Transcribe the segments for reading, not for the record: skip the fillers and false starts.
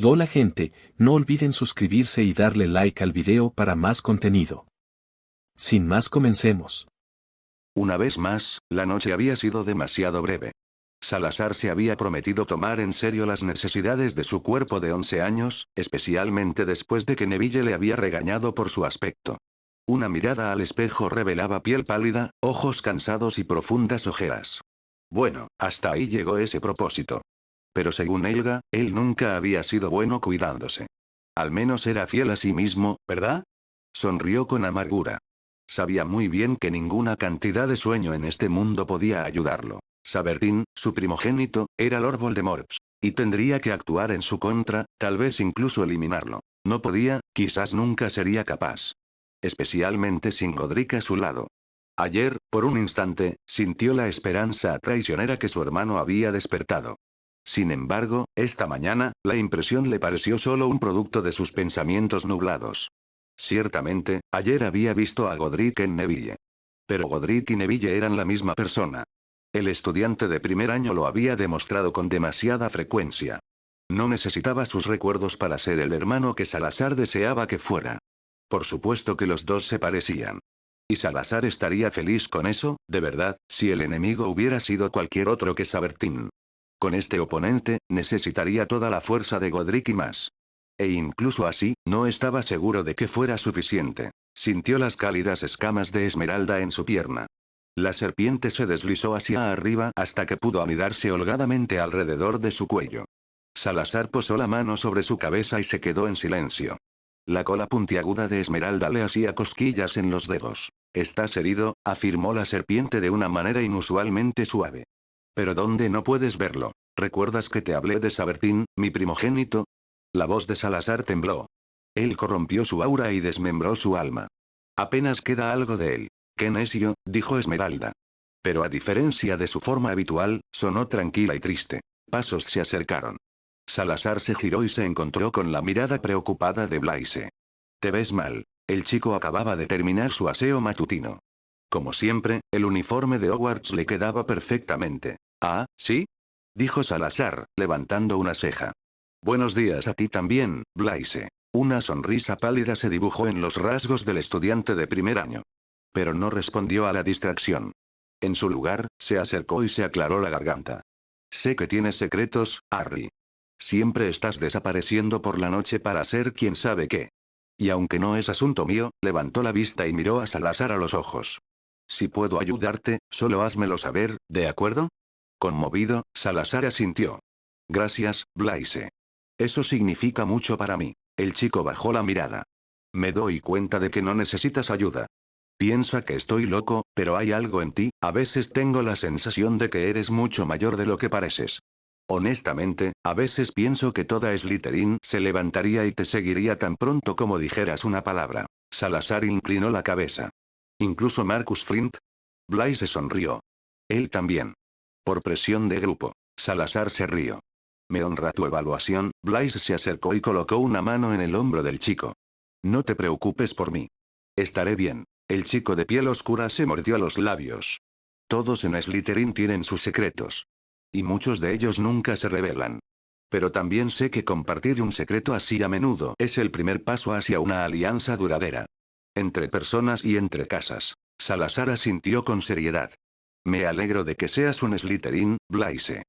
Hola gente, no olviden suscribirse y darle like al video para más contenido. Sin más, comencemos. Una vez más, la noche había sido demasiado breve. Salazar se había prometido tomar en serio las necesidades de su cuerpo de 11 años, especialmente después de que Neville le había regañado por su aspecto. Una mirada al espejo revelaba piel pálida, ojos cansados y profundas ojeras. Bueno, hasta ahí llegó ese propósito. Pero según Elga, él nunca había sido bueno cuidándose. Al menos era fiel a sí mismo, ¿verdad? Sonrió con amargura. Sabía muy bien que ninguna cantidad de sueño en este mundo podía ayudarlo. Sabertín, su primogénito, era Lord Voldemort. Y tendría que actuar en su contra, tal vez incluso eliminarlo. No podía, quizás nunca sería capaz. Especialmente sin Godric a su lado. Ayer, por un instante, sintió la esperanza traicionera que su hermano había despertado. Sin embargo, esta mañana, la impresión le pareció solo un producto de sus pensamientos nublados. Ciertamente, ayer había visto a Godric en Neville. Pero Godric y Neville eran la misma persona. El estudiante de primer año lo había demostrado con demasiada frecuencia. No necesitaba sus recuerdos para ser el hermano que Salazar deseaba que fuera. Por supuesto que los dos se parecían. ¿Y Salazar estaría feliz con eso, de verdad, si el enemigo hubiera sido cualquier otro que Sabertín? Con este oponente, necesitaría toda la fuerza de Godric y más. E incluso así, no estaba seguro de que fuera suficiente. Sintió las cálidas escamas de esmeralda en su pierna. La serpiente se deslizó hacia arriba hasta que pudo anidarse holgadamente alrededor de su cuello. Salazar posó la mano sobre su cabeza y se quedó en silencio. La cola puntiaguda de Esmeralda le hacía cosquillas en los dedos. «¿Estás herido?», afirmó la serpiente de una manera inusualmente suave. «¿Pero dónde no puedes verlo? ¿Recuerdas que te hablé de Sabertín, mi primogénito?» La voz de Salazar tembló. Él corrompió su aura y desmembró su alma. Apenas queda algo de él. «Qué necio», dijo Esmeralda. Pero a diferencia de su forma habitual, sonó tranquila y triste. Pasos se acercaron. Salazar se giró y se encontró con la mirada preocupada de Blaise. «Te ves mal». El chico acababa de terminar su aseo matutino. Como siempre, el uniforme de Hogwarts le quedaba perfectamente. «Ah, ¿sí?», dijo Salazar, levantando una ceja. «Buenos días a ti también, Blaise». Una sonrisa pálida se dibujó en los rasgos del estudiante de primer año. Pero no respondió a la distracción. En su lugar, se acercó y se aclaró la garganta. «Sé que tienes secretos, Harry. Siempre estás desapareciendo por la noche para hacer quién sabe qué. Y aunque no es asunto mío», levantó la vista y miró a Salazar a los ojos. «Si puedo ayudarte, solo házmelo saber, ¿de acuerdo?». Conmovido, Salazar asintió. «Gracias, Blaise. Eso significa mucho para mí». El chico bajó la mirada. «Me doy cuenta de que no necesitas ayuda. Piensa que estoy loco, pero hay algo en ti, a veces tengo la sensación de que eres mucho mayor de lo que pareces. Honestamente, a veces pienso que toda Slytherin se levantaría y te seguiría tan pronto como dijeras una palabra». Salazar inclinó la cabeza. «¿Incluso Marcus Flint?». Blaise sonrió. «Él también». Por presión de grupo. Salazar se rió. «Me honra tu evaluación». Blaise se acercó y colocó una mano en el hombro del chico. «No te preocupes por mí. Estaré bien». El chico de piel oscura se mordió los labios. «Todos en Slytherin tienen sus secretos. Y muchos de ellos nunca se revelan. Pero también sé que compartir un secreto así a menudo es el primer paso hacia una alianza duradera. Entre personas y entre casas». Salazar asintió con seriedad. «Me alegro de que seas un Slytherin, Blaise.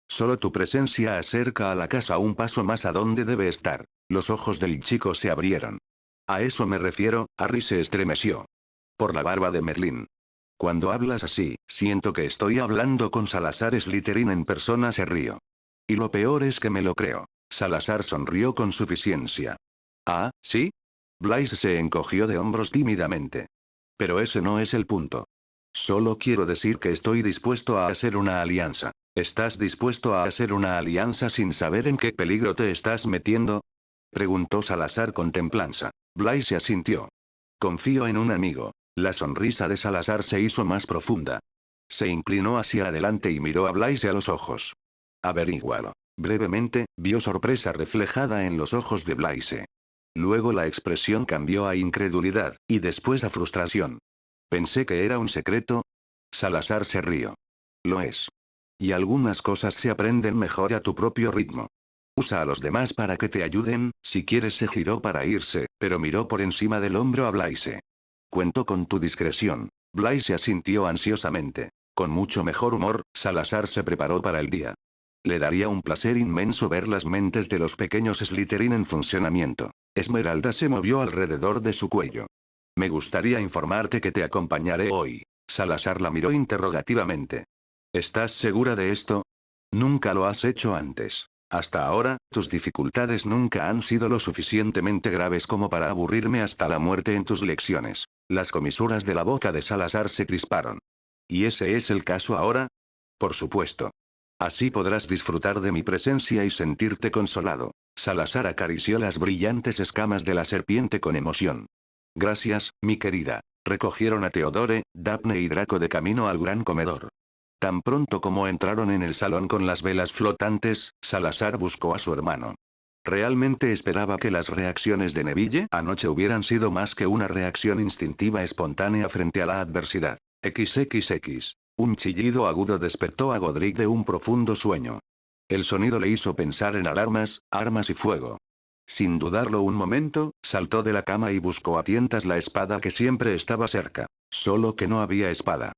Solo tu presencia acerca a la casa un paso más a donde debe estar». Los ojos del chico se abrieron. «A eso me refiero», Harry se estremeció. «Por la barba de Merlín. Cuando hablas así, siento que estoy hablando con Salazar Slytherin en persona», se rió. «Y lo peor es que me lo creo». Salazar sonrió con suficiencia. «Ah, ¿sí?». Blaise se encogió de hombros tímidamente. «Pero ese no es el punto. Solo quiero decir que estoy dispuesto a hacer una alianza». «¿Estás dispuesto a hacer una alianza sin saber en qué peligro te estás metiendo?», preguntó Salazar con templanza. Blaise asintió. «Confío en un amigo». La sonrisa de Salazar se hizo más profunda. Se inclinó hacia adelante y miró a Blaise a los ojos. «Averígualo». Brevemente, vio sorpresa reflejada en los ojos de Blaise. Luego la expresión cambió a incredulidad, y después a frustración. «Pensé que era un secreto». Salazar se rió. «Lo es. Y algunas cosas se aprenden mejor a tu propio ritmo. Usa a los demás para que te ayuden, si quieres. Se giró para irse, pero miró por encima del hombro a Blaise. Cuento con tu discreción. Blaise asintió ansiosamente. Con mucho mejor humor, Salazar se preparó para el día. Le daría un placer inmenso ver las mentes de los pequeños Slytherin en funcionamiento. Esmeralda se movió alrededor de su cuello. Me gustaría informarte que te acompañaré hoy. Salazar la miró interrogativamente. ¿Estás segura de esto? Nunca lo has hecho antes. Hasta ahora, tus dificultades nunca han sido lo suficientemente graves como para aburrirme hasta la muerte en tus lecciones. Las comisuras de la boca de Salazar se crisparon. ¿Y ese es el caso ahora? Por supuesto. Así podrás disfrutar de mi presencia y sentirte consolado. Salazar acarició las brillantes escamas de la serpiente con emoción. Gracias, mi querida. Recogieron a Theodore, Daphne y Draco de camino al gran comedor. Tan pronto como entraron en el salón con las velas flotantes, Salazar buscó a su hermano. Realmente esperaba que las reacciones de Neville anoche hubieran sido más que una reacción instintiva espontánea frente a la adversidad. XXX. Un chillido agudo despertó a Godric de un profundo sueño. El sonido le hizo pensar en alarmas, armas y fuego. Sin dudarlo un momento, saltó de la cama y buscó a tientas la espada que siempre estaba cerca. Solo que no había espada.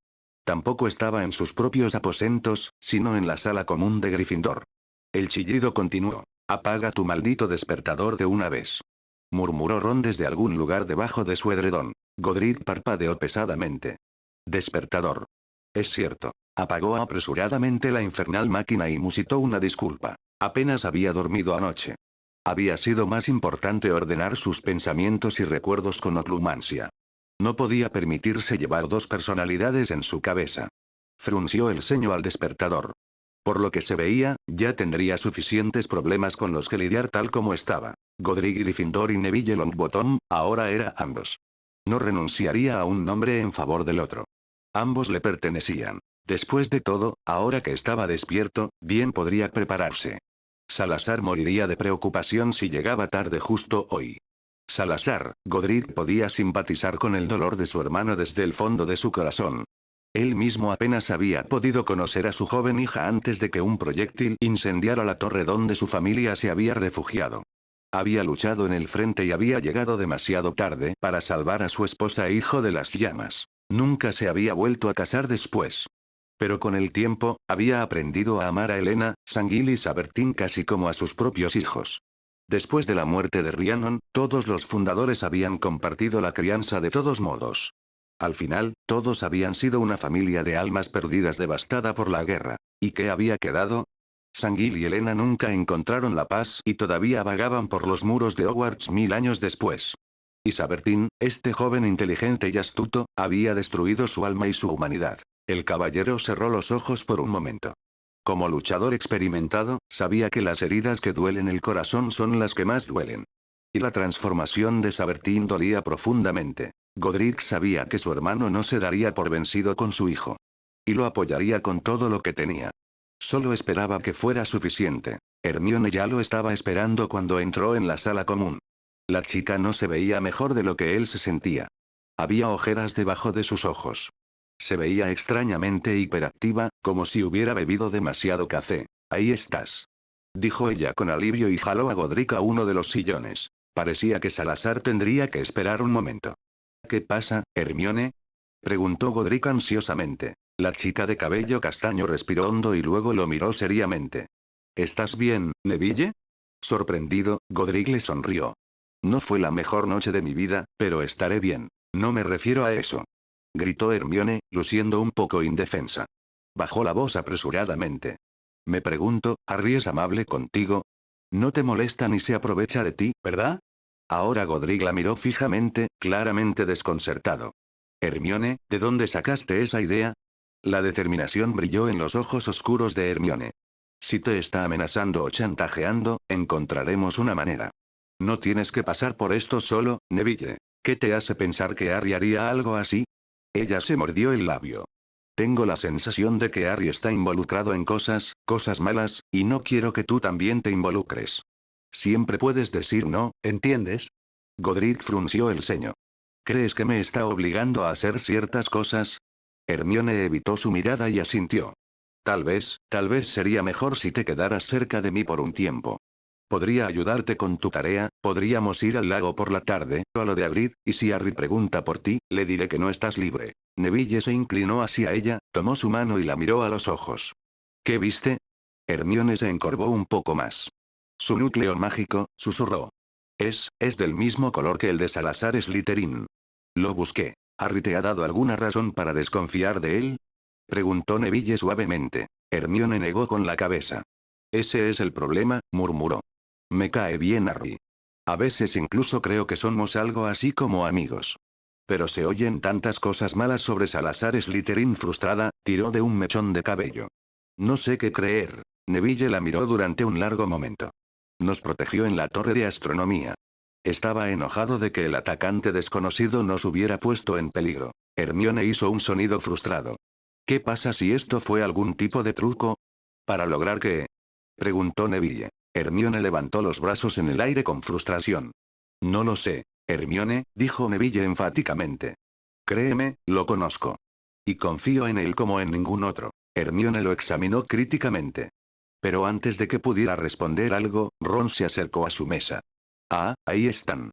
Tampoco estaba en sus propios aposentos, sino en la sala común de Gryffindor. El chillido continuó. Apaga tu maldito despertador de una vez. Murmuró Ron desde algún lugar debajo de su edredón. Godric parpadeó pesadamente. Despertador. Es cierto. Apagó apresuradamente la infernal máquina y musitó una disculpa. Apenas había dormido anoche. Había sido más importante ordenar sus pensamientos y recuerdos con oclumancia. No podía permitirse llevar dos personalidades en su cabeza. Frunció el ceño al despertador. Por lo que se veía, ya tendría suficientes problemas con los que lidiar tal como estaba. Godric Gryffindor y Neville Longbottom, ahora era ambos. No renunciaría a un nombre en favor del otro. Ambos le pertenecían. Después de todo, ahora que estaba despierto, bien podría prepararse. Salazar moriría de preocupación si llegaba tarde justo hoy. Salazar, Godric podía simpatizar con el dolor de su hermano desde el fondo de su corazón. Él mismo apenas había podido conocer a su joven hija antes de que un proyectil incendiara la torre donde su familia se había refugiado. Había luchado en el frente y había llegado demasiado tarde para salvar a su esposa e hijo de las llamas. Nunca se había vuelto a casar después. Pero con el tiempo, había aprendido a amar a Helena, Sangil y Sabertine casi como a sus propios hijos. Después de la muerte de Rhiannon, todos los fundadores habían compartido la crianza de todos modos. Al final, todos habían sido una familia de almas perdidas devastada por la guerra. ¿Y qué había quedado? Sangil y Helena nunca encontraron la paz y todavía vagaban por los muros de Hogwarts 1000 años después. Y Sabertine, este joven inteligente y astuto, había destruido su alma y su humanidad. El caballero cerró los ojos por un momento. Como luchador experimentado, sabía que las heridas que duelen el corazón son las que más duelen. Y la transformación de Sabertine dolía profundamente. Godric sabía que su hermano no se daría por vencido con su hijo. Y lo apoyaría con todo lo que tenía. Solo esperaba que fuera suficiente. Hermione ya lo estaba esperando cuando entró en la sala común. La chica no se veía mejor de lo que él se sentía. Había ojeras debajo de sus ojos. Se veía extrañamente hiperactiva, como si hubiera bebido demasiado café. Ahí estás. Dijo ella con alivio y jaló a Godric a uno de los sillones. Parecía que Salazar tendría que esperar un momento. ¿Qué pasa, Hermione? Preguntó Godric ansiosamente. La chica de cabello castaño respiró hondo y luego lo miró seriamente. ¿Estás bien, Neville? Sorprendido, Godric le sonrió. No fue la mejor noche de mi vida, pero estaré bien. No me refiero a eso. Gritó Hermione, luciendo un poco indefensa. Bajó la voz apresuradamente. Me pregunto, ¿Harry es amable contigo? No te molesta ni se aprovecha de ti, ¿verdad? Ahora Godric la miró fijamente, claramente desconcertado. Hermione, ¿de dónde sacaste esa idea? La determinación brilló en los ojos oscuros de Hermione. Si te está amenazando o chantajeando, encontraremos una manera. No tienes que pasar por esto solo, Neville. ¿Qué te hace pensar que Harry haría algo así? Ella se mordió el labio. Tengo la sensación de que Harry está involucrado en cosas malas, y no quiero que tú también te involucres. Siempre puedes decir no, ¿entiendes? Godric frunció el ceño. ¿Crees que me está obligando a hacer ciertas cosas? Hermione evitó su mirada y asintió. Tal vez sería mejor si te quedaras cerca de mí por un tiempo. Podría ayudarte con tu tarea, podríamos ir al lago por la tarde, o a lo de Hagrid, y si Harry pregunta por ti, le diré que no estás libre. Neville se inclinó hacia ella, tomó su mano y la miró a los ojos. ¿Qué viste? Hermione se encorvó un poco más. Su núcleo mágico, susurró. Es del mismo color que el de Salazar Slytherin. Lo busqué. ¿Harry te ha dado alguna razón para desconfiar de él? Preguntó Neville suavemente. Hermione negó con la cabeza. Ese es el problema, murmuró. Me cae bien Harry. A veces incluso creo que somos algo así como amigos. Pero se oyen tantas cosas malas sobre Salazar Slytherin. Frustrada, tiró de un mechón de cabello. No sé qué creer. Neville la miró durante un largo momento. Nos protegió en la torre de astronomía. Estaba enojado de que el atacante desconocido nos hubiera puesto en peligro. Hermione hizo un sonido frustrado. ¿Qué pasa si esto fue algún tipo de truco? ¿Para lograr qué? Preguntó Neville. Hermione levantó los brazos en el aire con frustración. No lo sé, Hermione, dijo Neville enfáticamente. Créeme, lo conozco. Y confío en él como en ningún otro. Hermione lo examinó críticamente. Pero antes de que pudiera responder algo, Ron se acercó a su mesa. Ah, ahí están.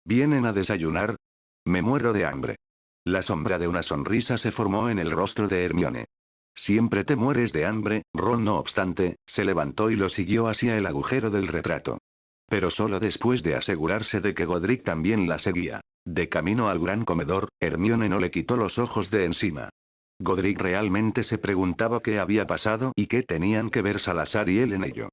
¿Vienen a desayunar? Me muero de hambre. La sombra de una sonrisa se formó en el rostro de Hermione. Siempre te mueres de hambre. Ron no obstante, se levantó y lo siguió hacia el agujero del retrato. Pero solo después de asegurarse de que Godric también la seguía. De camino al gran comedor, Hermione no le quitó los ojos de encima. Godric realmente se preguntaba qué había pasado y qué tenían que ver Salazar y él en ello.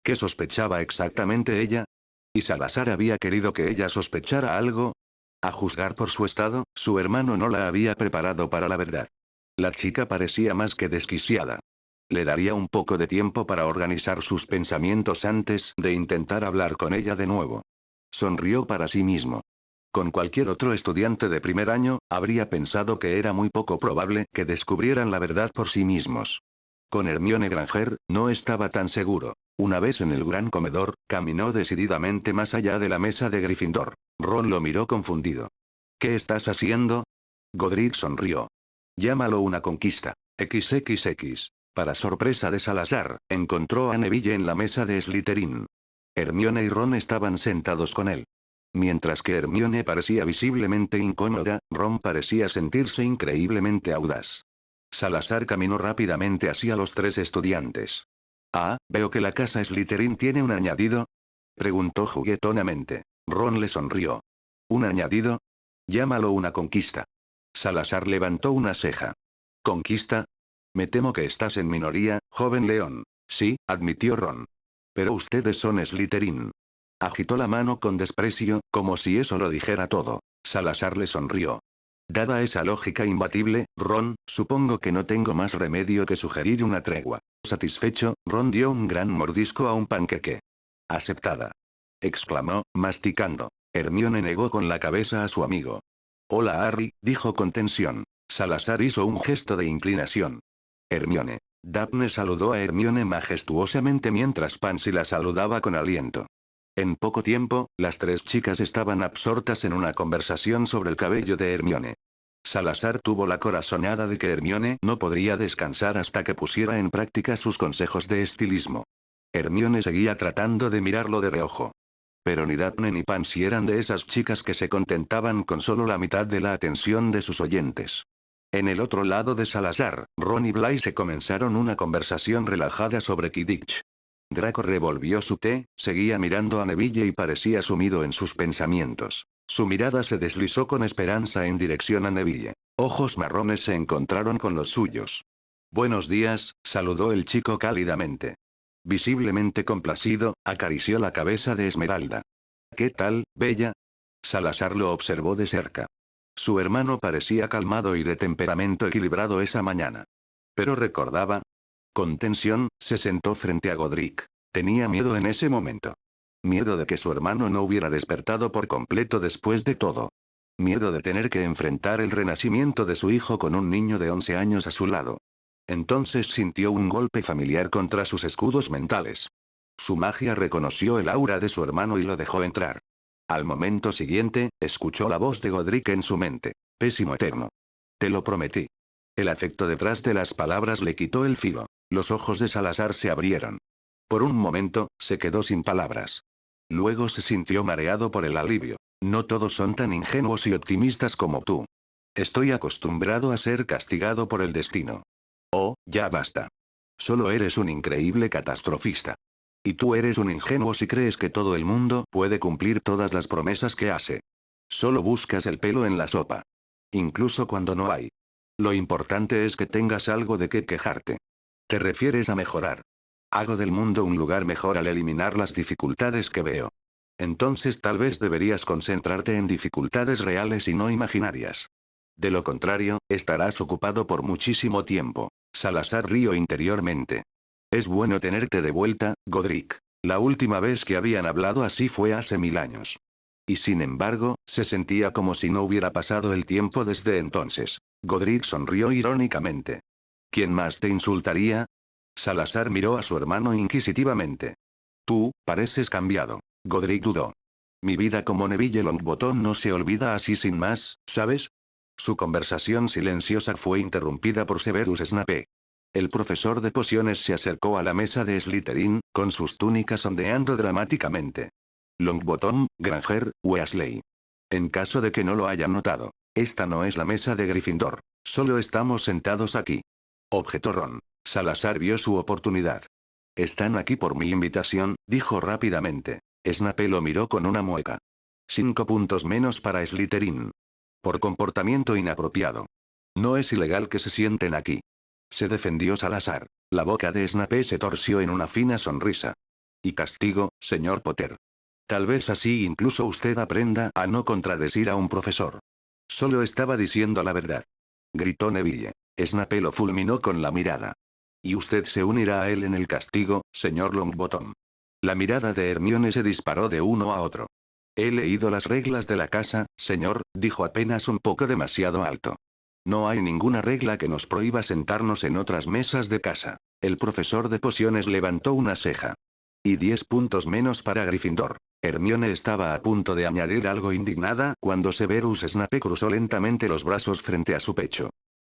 ¿Qué sospechaba exactamente ella? ¿Y Salazar había querido que ella sospechara algo? A juzgar por su estado, su hermano no la había preparado para la verdad. La chica parecía más que desquiciada. Le daría un poco de tiempo para organizar sus pensamientos antes de intentar hablar con ella de nuevo. Sonrió para sí mismo. Con cualquier otro estudiante de primer año, habría pensado que era muy poco probable que descubrieran la verdad por sí mismos. Con Hermione Granger, no estaba tan seguro. Una vez en el gran comedor, caminó decididamente más allá de la mesa de Gryffindor. Ron lo miró confundido. ¿Qué estás haciendo? Godric sonrió. Llámalo una conquista. XXX. Para sorpresa de Salazar, encontró a Neville en la mesa de Slytherin. Hermione y Ron estaban sentados con él. Mientras que Hermione parecía visiblemente incómoda, Ron parecía sentirse increíblemente audaz. Salazar caminó rápidamente hacia los tres estudiantes. Ah, veo que la casa Slytherin tiene un añadido. Preguntó juguetonamente. Ron le sonrió. ¿Un añadido? Llámalo una conquista. Salazar levantó una ceja. ¿Conquista? Me temo que estás en minoría, joven león. Sí, admitió Ron. Pero ustedes son Slytherin. Agitó la mano con desprecio, como si eso lo dijera todo. Salazar le sonrió. Dada esa lógica imbatible, Ron, supongo que no tengo más remedio que sugerir una tregua. Satisfecho, Ron dio un gran mordisco a un panqueque. Aceptada. Exclamó, masticando. Hermione negó con la cabeza a su amigo. Hola Harry, dijo con tensión. Salazar hizo un gesto de inclinación. Hermione. Daphne saludó a Hermione majestuosamente mientras Pansy la saludaba con aliento. En poco tiempo, las tres chicas estaban absortas en una conversación sobre el cabello de Hermione. Salazar tuvo la corazonada de que Hermione no podría descansar hasta que pusiera en práctica sus consejos de estilismo. Hermione seguía tratando de mirarlo de reojo. Pero ni Daphne ni Pansy eran de esas chicas que se contentaban con solo la mitad de la atención de sus oyentes. En el otro lado de Salazar, Ron y Blaise comenzaron una conversación relajada sobre Quidditch. Draco revolvió su té, seguía mirando a Neville y parecía sumido en sus pensamientos. Su mirada se deslizó con esperanza en dirección a Neville. Ojos marrones se encontraron con los suyos. Buenos días, saludó el chico cálidamente. Visiblemente complacido, acarició la cabeza de Esmeralda. ¿Qué tal, bella? Salazar lo observó de cerca. Su hermano parecía calmado y de temperamento equilibrado esa mañana. Pero recordaba. Con tensión, se sentó frente a Godric. Tenía miedo en ese momento. Miedo de que su hermano no hubiera despertado por completo después de todo. Miedo de tener que enfrentar el renacimiento de su hijo con un niño de 11 años a su lado. Entonces sintió un golpe familiar contra sus escudos mentales. Su magia reconoció el aura de su hermano y lo dejó entrar. Al momento siguiente, escuchó la voz de Godric en su mente. Pésimo eterno. Te lo prometí. El afecto detrás de las palabras le quitó el filo. Los ojos de Salazar se abrieron. Por un momento, se quedó sin palabras. Luego se sintió mareado por el alivio. No todos son tan ingenuos y optimistas como tú. Estoy acostumbrado a ser castigado por el destino. Oh, ya basta. Solo eres un increíble catastrofista. Y tú eres un ingenuo si crees que todo el mundo puede cumplir todas las promesas que hace. Solo buscas el pelo en la sopa. Incluso cuando no hay. Lo importante es que tengas algo de qué quejarte. Te refieres a mejorar. Hago del mundo un lugar mejor al eliminar las dificultades que veo. Entonces tal vez deberías concentrarte en dificultades reales y no imaginarias. De lo contrario, estarás ocupado por muchísimo tiempo. Salazar rió interiormente. Es bueno tenerte de vuelta, Godric. La última vez que habían hablado así fue hace 1000 años. Y sin embargo, se sentía como si no hubiera pasado el tiempo desde entonces. Godric sonrió irónicamente. ¿Quién más te insultaría? Salazar miró a su hermano inquisitivamente. Tú, pareces cambiado. Godric dudó. Mi vida como Neville Longbottom no se olvida así sin más, ¿sabes? Su conversación silenciosa fue interrumpida por Severus Snape. El profesor de pociones se acercó a la mesa de Slytherin, con sus túnicas ondeando dramáticamente. Longbottom, Granger, Weasley. En caso de que no lo hayan notado, esta no es la mesa de Gryffindor. Solo estamos sentados aquí. Objetó Ron. Salazar vio su oportunidad. Están aquí por mi invitación, dijo rápidamente. Snape lo miró con una mueca. 5 puntos menos para Slytherin. Por comportamiento inapropiado. No es ilegal que se sienten aquí. Se defendió Salazar. La boca de Snape se torció en una fina sonrisa. Y castigo, señor Potter. Tal vez así incluso usted aprenda a no contradecir a un profesor. Solo estaba diciendo la verdad. Gritó Neville. Snape lo fulminó con la mirada. Y usted se unirá a él en el castigo, señor Longbottom. La mirada de Hermione se disparó de uno a otro. He leído las reglas de la casa, señor, dijo apenas un poco demasiado alto. No hay ninguna regla que nos prohíba sentarnos en otras mesas de casa. El profesor de pociones levantó una ceja. Y 10 puntos menos para Gryffindor. Hermione estaba a punto de añadir algo indignada cuando Severus Snape cruzó lentamente los brazos frente a su pecho.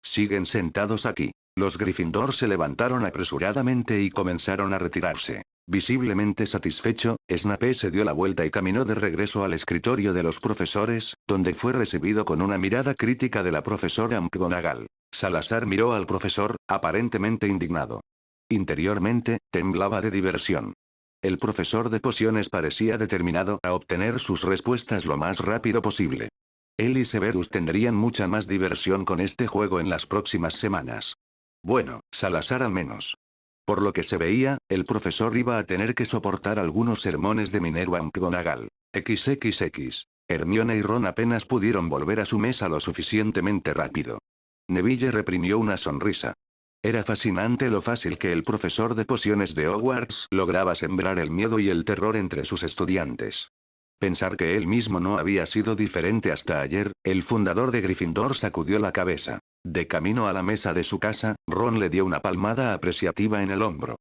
Siguen sentados aquí. Los Gryffindor se levantaron apresuradamente y comenzaron a retirarse. Visiblemente satisfecho, Snape se dio la vuelta y caminó de regreso al escritorio de los profesores, donde fue recibido con una mirada crítica de la profesora McGonagall. Salazar miró al profesor, aparentemente indignado. Interiormente, temblaba de diversión. El profesor de pociones parecía determinado a obtener sus respuestas lo más rápido posible. Él y Severus tendrían mucha más diversión con este juego en las próximas semanas. Bueno, Salazar al menos. Por lo que se veía, el profesor iba a tener que soportar algunos sermones de Minerva McGonagall. XXX. Hermione y Ron apenas pudieron volver a su mesa lo suficientemente rápido. Neville reprimió una sonrisa. Era fascinante lo fácil que el profesor de pociones de Hogwarts lograba sembrar el miedo y el terror entre sus estudiantes. Pensar que él mismo no había sido diferente hasta ayer, el fundador de Gryffindor sacudió la cabeza. De camino a la mesa de su casa, Ron le dio una palmada apreciativa en el hombro.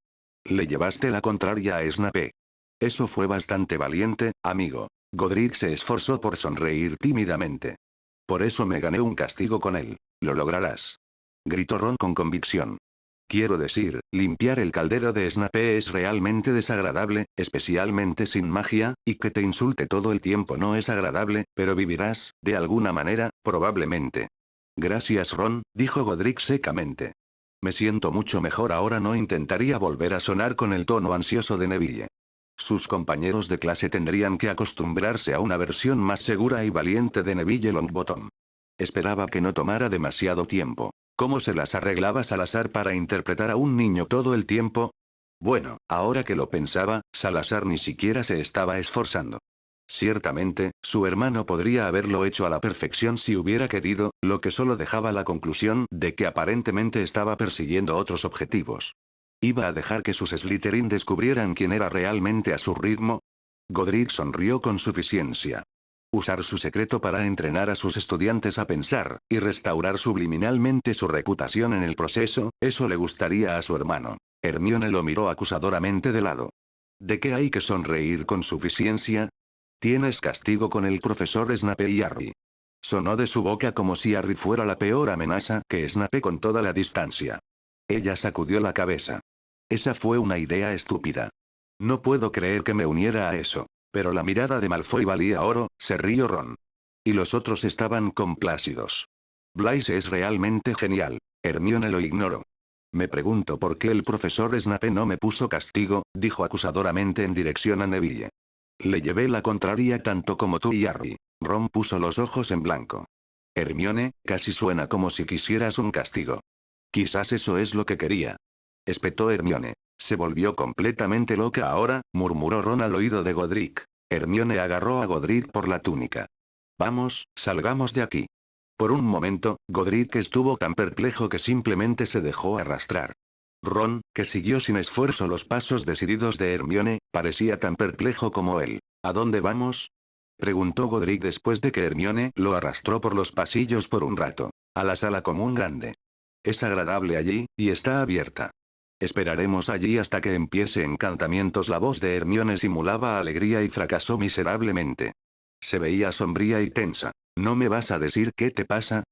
Le llevaste la contraria a Snape. Eso fue bastante valiente, amigo. Godric se esforzó por sonreír tímidamente. Por eso me gané un castigo con él. Lo lograrás. Gritó Ron con convicción. Quiero decir, limpiar el caldero de Snape es realmente desagradable, especialmente sin magia, y que te insulte todo el tiempo no es agradable, pero vivirás, de alguna manera, probablemente. Gracias Ron, dijo Godric secamente. Me siento mucho mejor ahora, no intentaría volver a sonar con el tono ansioso de Neville. Sus compañeros de clase tendrían que acostumbrarse a una versión más segura y valiente de Neville Longbottom. Esperaba que no tomara demasiado tiempo. ¿Cómo se las arreglaba Salazar para interpretar a un niño todo el tiempo? Bueno, ahora que lo pensaba, Salazar ni siquiera se estaba esforzando. Ciertamente, su hermano podría haberlo hecho a la perfección si hubiera querido, lo que solo dejaba la conclusión de que aparentemente estaba persiguiendo otros objetivos. ¿Iba a dejar que sus Slytherin descubrieran quién era realmente a su ritmo? Godric sonrió con suficiencia. Usar su secreto para entrenar a sus estudiantes a pensar, y restaurar subliminalmente su reputación en el proceso, eso le gustaría a su hermano. Hermione lo miró acusadoramente de lado. ¿De qué hay que sonreír con suficiencia? Tienes castigo con el profesor Snape y Harry. Sonó de su boca como si Harry fuera la peor amenaza que Snape con toda la distancia. Ella sacudió la cabeza. Esa fue una idea estúpida. No puedo creer que me uniera a eso. Pero la mirada de Malfoy valía oro, se rió Ron. Y los otros estaban complácidos. Blaise es realmente genial. Hermione lo ignoró. Me pregunto por qué el profesor Snape no me puso castigo, dijo acusadoramente en dirección a Neville. Le llevé la contraria tanto como tú y Harry. Ron puso los ojos en blanco. Hermione, casi suena como si quisieras un castigo. Quizás eso es lo que quería. Espetó Hermione. Se volvió completamente loca ahora, murmuró Ron al oído de Godric. Hermione agarró a Godric por la túnica. Vamos, salgamos de aquí. Por un momento, Godric estuvo tan perplejo que simplemente se dejó arrastrar. Ron, que siguió sin esfuerzo los pasos decididos de Hermione, parecía tan perplejo como él. ¿A dónde vamos? Preguntó Godric después de que Hermione lo arrastró por los pasillos por un rato. A la sala común grande. Es agradable allí, y está abierta. Esperaremos allí hasta que empiece encantamientos. La voz de Hermione simulaba alegría y fracasó miserablemente. Se veía sombría y tensa. ¿No me vas a decir qué te pasa?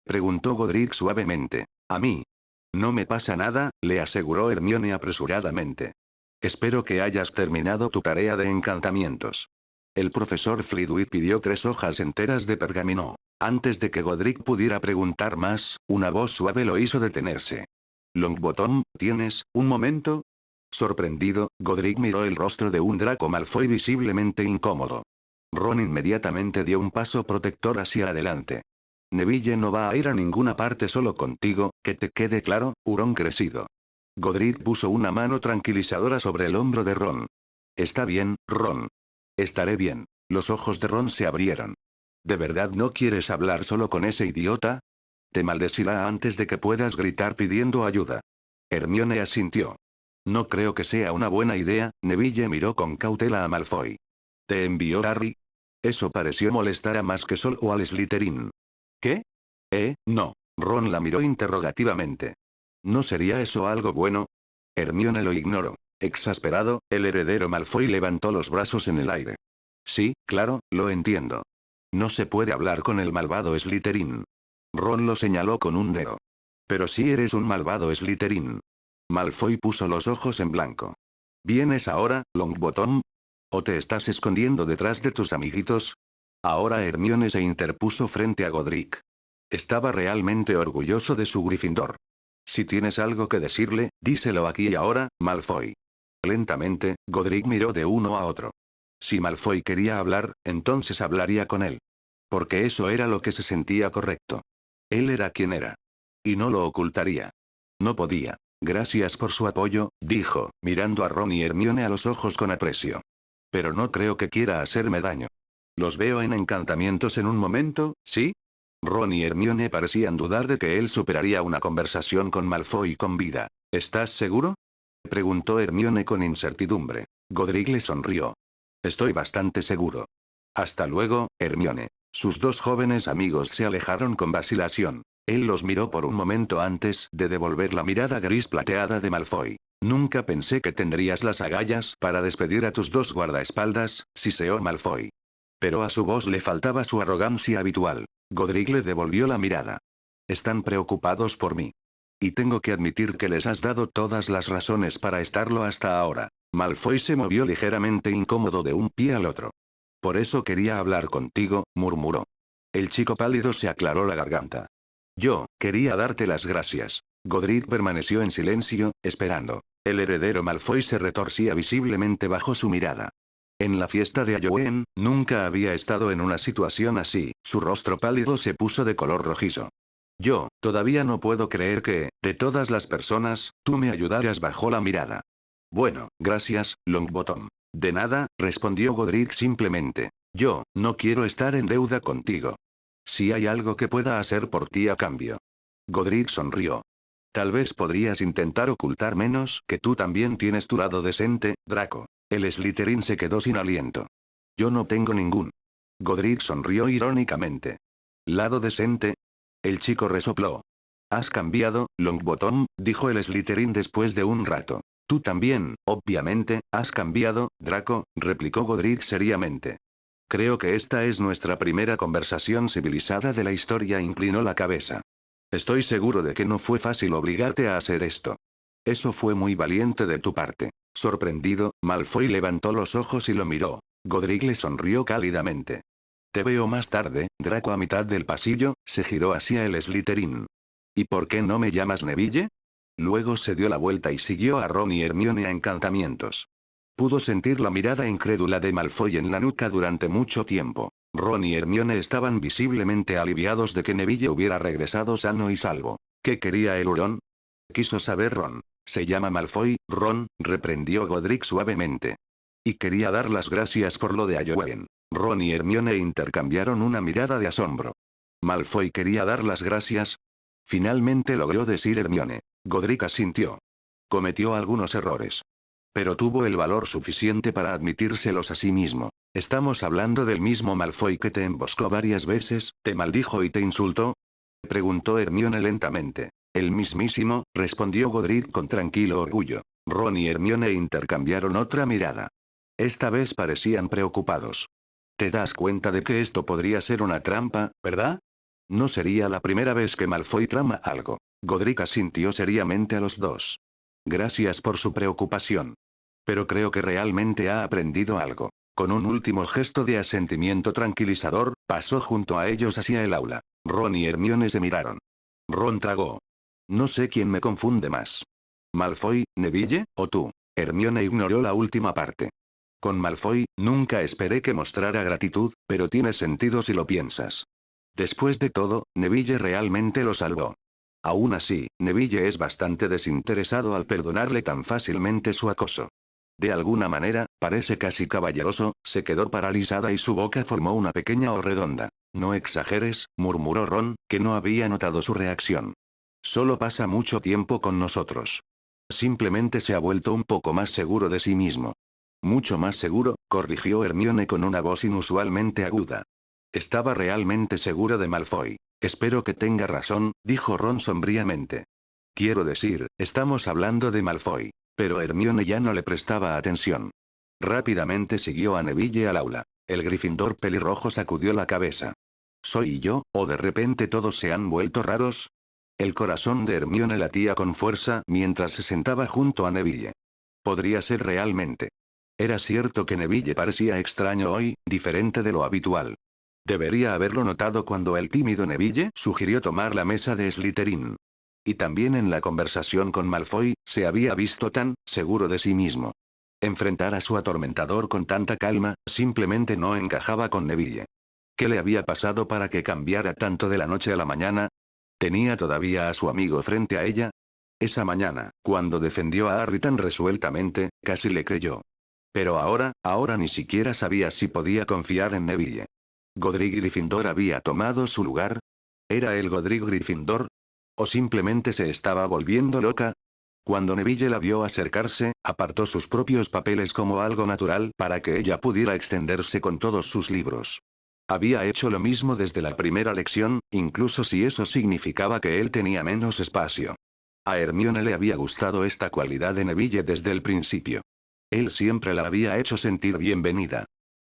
Preguntó Godric suavemente. A mí. No me pasa nada, le aseguró Hermione apresuradamente. Espero que hayas terminado tu tarea de encantamientos. El profesor Flitwick pidió 3 hojas enteras de pergamino. Antes de que Godric pudiera preguntar más, una voz suave lo hizo detenerse. Longbottom, ¿tienes un momento? Sorprendido, Godric miró el rostro de un Draco Malfoy visiblemente incómodo. Ron inmediatamente dio un paso protector hacia adelante. Neville no va a ir a ninguna parte solo contigo, que te quede claro, hurón crecido. Godric puso una mano tranquilizadora sobre el hombro de Ron. Está bien, Ron. Estaré bien. Los ojos de Ron se abrieron. ¿De verdad no quieres hablar solo con ese idiota? Te maldecirá antes de que puedas gritar pidiendo ayuda. Hermione asintió. No creo que sea una buena idea, Neville miró con cautela a Malfoy. ¿Te envió Harry? Eso pareció molestar a más que solo al Slytherin. ¿Qué? No. Ron la miró interrogativamente. ¿No sería eso algo bueno? Hermione lo ignoró. Exasperado, el heredero Malfoy levantó los brazos en el aire. Sí, claro, lo entiendo. No se puede hablar con el malvado Slytherin. Ron lo señaló con un dedo. Pero sí eres un malvado Slytherin. Malfoy puso los ojos en blanco. ¿Vienes ahora, Longbottom? ¿O te estás escondiendo detrás de tus amiguitos? Ahora Hermione se interpuso frente a Godric. Estaba realmente orgulloso de su Gryffindor. Si tienes algo que decirle, díselo aquí y ahora, Malfoy. Lentamente, Godric miró de uno a otro. Si Malfoy quería hablar, entonces hablaría con él. Porque eso era lo que se sentía correcto. Él era quien era. Y no lo ocultaría. No podía. Gracias por su apoyo, dijo, mirando a Ron y Hermione a los ojos con aprecio. Pero no creo que quiera hacerme daño. Los veo en encantamientos en un momento, ¿sí? Ron y Hermione parecían dudar de que él superaría una conversación con Malfoy con vida. ¿Estás seguro? Preguntó Hermione con incertidumbre. Godric le sonrió. Estoy bastante seguro. Hasta luego, Hermione. Sus 2 jóvenes amigos se alejaron con vacilación. Él los miró por un momento antes de devolver la mirada gris plateada de Malfoy. Nunca pensé que tendrías las agallas para despedir a tus 2 guardaespaldas, siseó Malfoy. Pero a su voz le faltaba su arrogancia habitual. Godric le devolvió la mirada. Están preocupados por mí. Y tengo que admitir que les has dado todas las razones para estarlo hasta ahora. Malfoy se movió ligeramente incómodo de un pie al otro. Por eso quería hablar contigo, murmuró. El chico pálido se aclaró la garganta. Yo, quería darte las gracias. Godric permaneció en silencio, esperando. El heredero Malfoy se retorcía visiblemente bajo su mirada. En la fiesta de Halloween, nunca había estado en una situación así, su rostro pálido se puso de color rojizo. Yo, todavía no puedo creer que, de todas las personas, tú me ayudaras bajo la mirada. Bueno, gracias, Longbottom. De nada, respondió Godric simplemente. Yo, no quiero estar en deuda contigo. Si hay algo que pueda hacer por ti a cambio. Godric sonrió. Tal vez podrías intentar ocultar menos que tú también tienes tu lado decente, Draco. El Slytherin se quedó sin aliento. Yo no tengo ningún. Godric sonrió irónicamente. ¿Lado decente? El chico resopló. Has cambiado, Longbottom, dijo el Slytherin después de un rato. Tú también, obviamente, has cambiado, Draco, replicó Godric seriamente. Creo que esta es nuestra primera conversación civilizada de la historia, inclinó la cabeza. Estoy seguro de que no fue fácil obligarte a hacer esto. Eso fue muy valiente de tu parte. Sorprendido, Malfoy levantó los ojos y lo miró. Godric le sonrió cálidamente. Te veo más tarde, Draco. A mitad del pasillo, se giró hacia el Slytherin. ¿Y por qué no me llamas Neville? Luego se dio la vuelta y siguió a Ron y Hermione a encantamientos. Pudo sentir la mirada incrédula de Malfoy en la nuca durante mucho tiempo. Ron y Hermione estaban visiblemente aliviados de que Neville hubiera regresado sano y salvo. ¿Qué quería el hurón? Quiso saber Ron. Se llama Malfoy, Ron, reprendió Godric suavemente. Y quería dar las gracias por lo de Ayowen. Ron y Hermione intercambiaron una mirada de asombro. ¿Malfoy quería dar las gracias? Finalmente logró decir Hermione. Godric asintió. Cometió algunos errores. Pero tuvo el valor suficiente para admitírselos a sí mismo. ¿Estamos hablando del mismo Malfoy que te emboscó varias veces, te maldijo y te insultó? Preguntó Hermione lentamente. El mismísimo, respondió Godric con tranquilo orgullo. Ron y Hermione intercambiaron otra mirada. Esta vez parecían preocupados. ¿Te das cuenta de que esto podría ser una trampa, verdad? No sería la primera vez que Malfoy trama algo. Godric asintió seriamente a los dos. Gracias por su preocupación. Pero creo que realmente ha aprendido algo. Con un último gesto de asentimiento tranquilizador, pasó junto a ellos hacia el aula. Ron y Hermione se miraron. Ron tragó. No sé quién me confunde más. Malfoy, Neville, o tú. Hermione ignoró la última parte. Con Malfoy, nunca esperé que mostrara gratitud, pero tiene sentido si lo piensas. Después de todo, Neville realmente lo salvó. Aún así, Neville es bastante desinteresado al perdonarle tan fácilmente su acoso. De alguna manera, parece casi caballeroso, se quedó paralizada y su boca formó una pequeña O redonda. No exageres, murmuró Ron, que no había notado su reacción. Solo pasa mucho tiempo con nosotros. Simplemente se ha vuelto un poco más seguro de sí mismo. Mucho más seguro, corrigió Hermione con una voz inusualmente aguda. Estaba realmente seguro de Malfoy. Espero que tenga razón, dijo Ron sombríamente. Quiero decir, estamos hablando de Malfoy. Pero Hermione ya no le prestaba atención. Rápidamente siguió a Neville al aula. El Gryffindor pelirrojo sacudió la cabeza. ¿Soy yo, o de repente todos se han vuelto raros? El corazón de Hermione latía con fuerza mientras se sentaba junto a Neville. Podría ser realmente. Era cierto que Neville parecía extraño hoy, diferente de lo habitual. Debería haberlo notado cuando el tímido Neville sugirió tomar la mesa de Slytherin. Y también en la conversación con Malfoy, se había visto tan seguro de sí mismo. Enfrentar a su atormentador con tanta calma, simplemente no encajaba con Neville. ¿Qué le había pasado para que cambiara tanto de la noche a la mañana? ¿Tenía todavía a su amigo frente a ella? Esa mañana, cuando defendió a Harry tan resueltamente, casi le creyó. Pero ahora ni siquiera sabía si podía confiar en Neville. ¿Godric Gryffindor había tomado su lugar? ¿Era él Godric Gryffindor? ¿O simplemente se estaba volviendo loca? Cuando Neville la vio acercarse, apartó sus propios papeles como algo natural para que ella pudiera extenderse con todos sus libros. Había hecho lo mismo desde la primera lección, incluso si eso significaba que él tenía menos espacio. A Hermione le había gustado esta cualidad de Neville desde el principio. Él siempre la había hecho sentir bienvenida.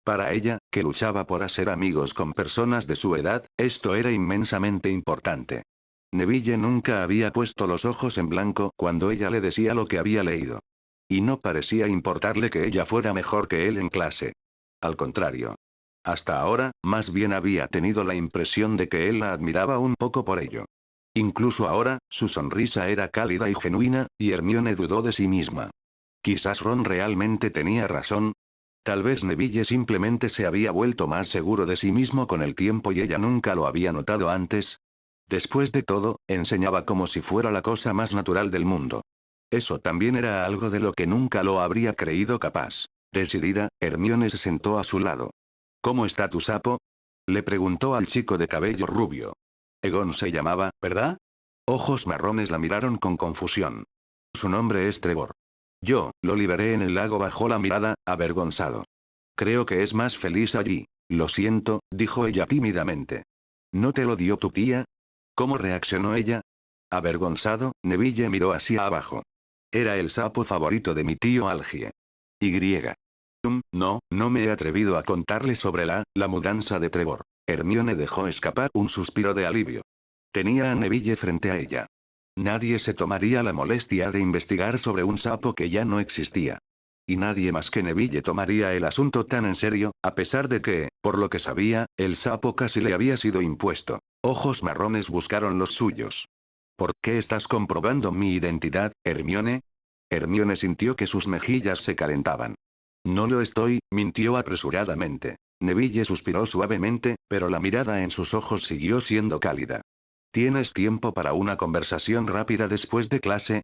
Para ella, que luchaba por hacer amigos con personas de su edad, esto era inmensamente importante. Neville nunca había puesto los ojos en blanco cuando ella le decía lo que había leído. Y no parecía importarle que ella fuera mejor que él en clase. Al contrario. Hasta ahora, más bien había tenido la impresión de que él la admiraba un poco por ello. Incluso ahora, su sonrisa era cálida y genuina, y Hermione dudó de sí misma. Quizás Ron realmente tenía razón. Tal vez Neville simplemente se había vuelto más seguro de sí mismo con el tiempo y ella nunca lo había notado antes. Después de todo, enseñaba como si fuera la cosa más natural del mundo. Eso también era algo de lo que nunca lo habría creído capaz. Decidida, Hermione se sentó a su lado. ¿Cómo está tu sapo? Le preguntó al chico de cabello rubio. Egon se llamaba, ¿verdad? Ojos marrones la miraron con confusión. Su nombre es Trevor. Yo, lo liberé en el lago. Bajó la mirada, avergonzado. Creo que es más feliz allí. Lo siento, dijo ella tímidamente. ¿No te lo dio tu tía? ¿Cómo reaccionó ella? Avergonzado, Neville miró hacia abajo. Era el sapo favorito de mi tío Algie. Y. No me he atrevido a contarle sobre la mudanza de Trevor. Hermione dejó escapar un suspiro de alivio. Tenía a Neville frente a ella. Nadie se tomaría la molestia de investigar sobre un sapo que ya no existía. Y nadie más que Neville tomaría el asunto tan en serio, a pesar de que, por lo que sabía, el sapo casi le había sido impuesto. Ojos marrones buscaron los suyos. ¿Por qué estás comprobando mi identidad, Hermione? Hermione sintió que sus mejillas se calentaban. No lo estoy, mintió apresuradamente. Neville suspiró suavemente, pero la mirada en sus ojos siguió siendo cálida. ¿Tienes tiempo para una conversación rápida después de clase?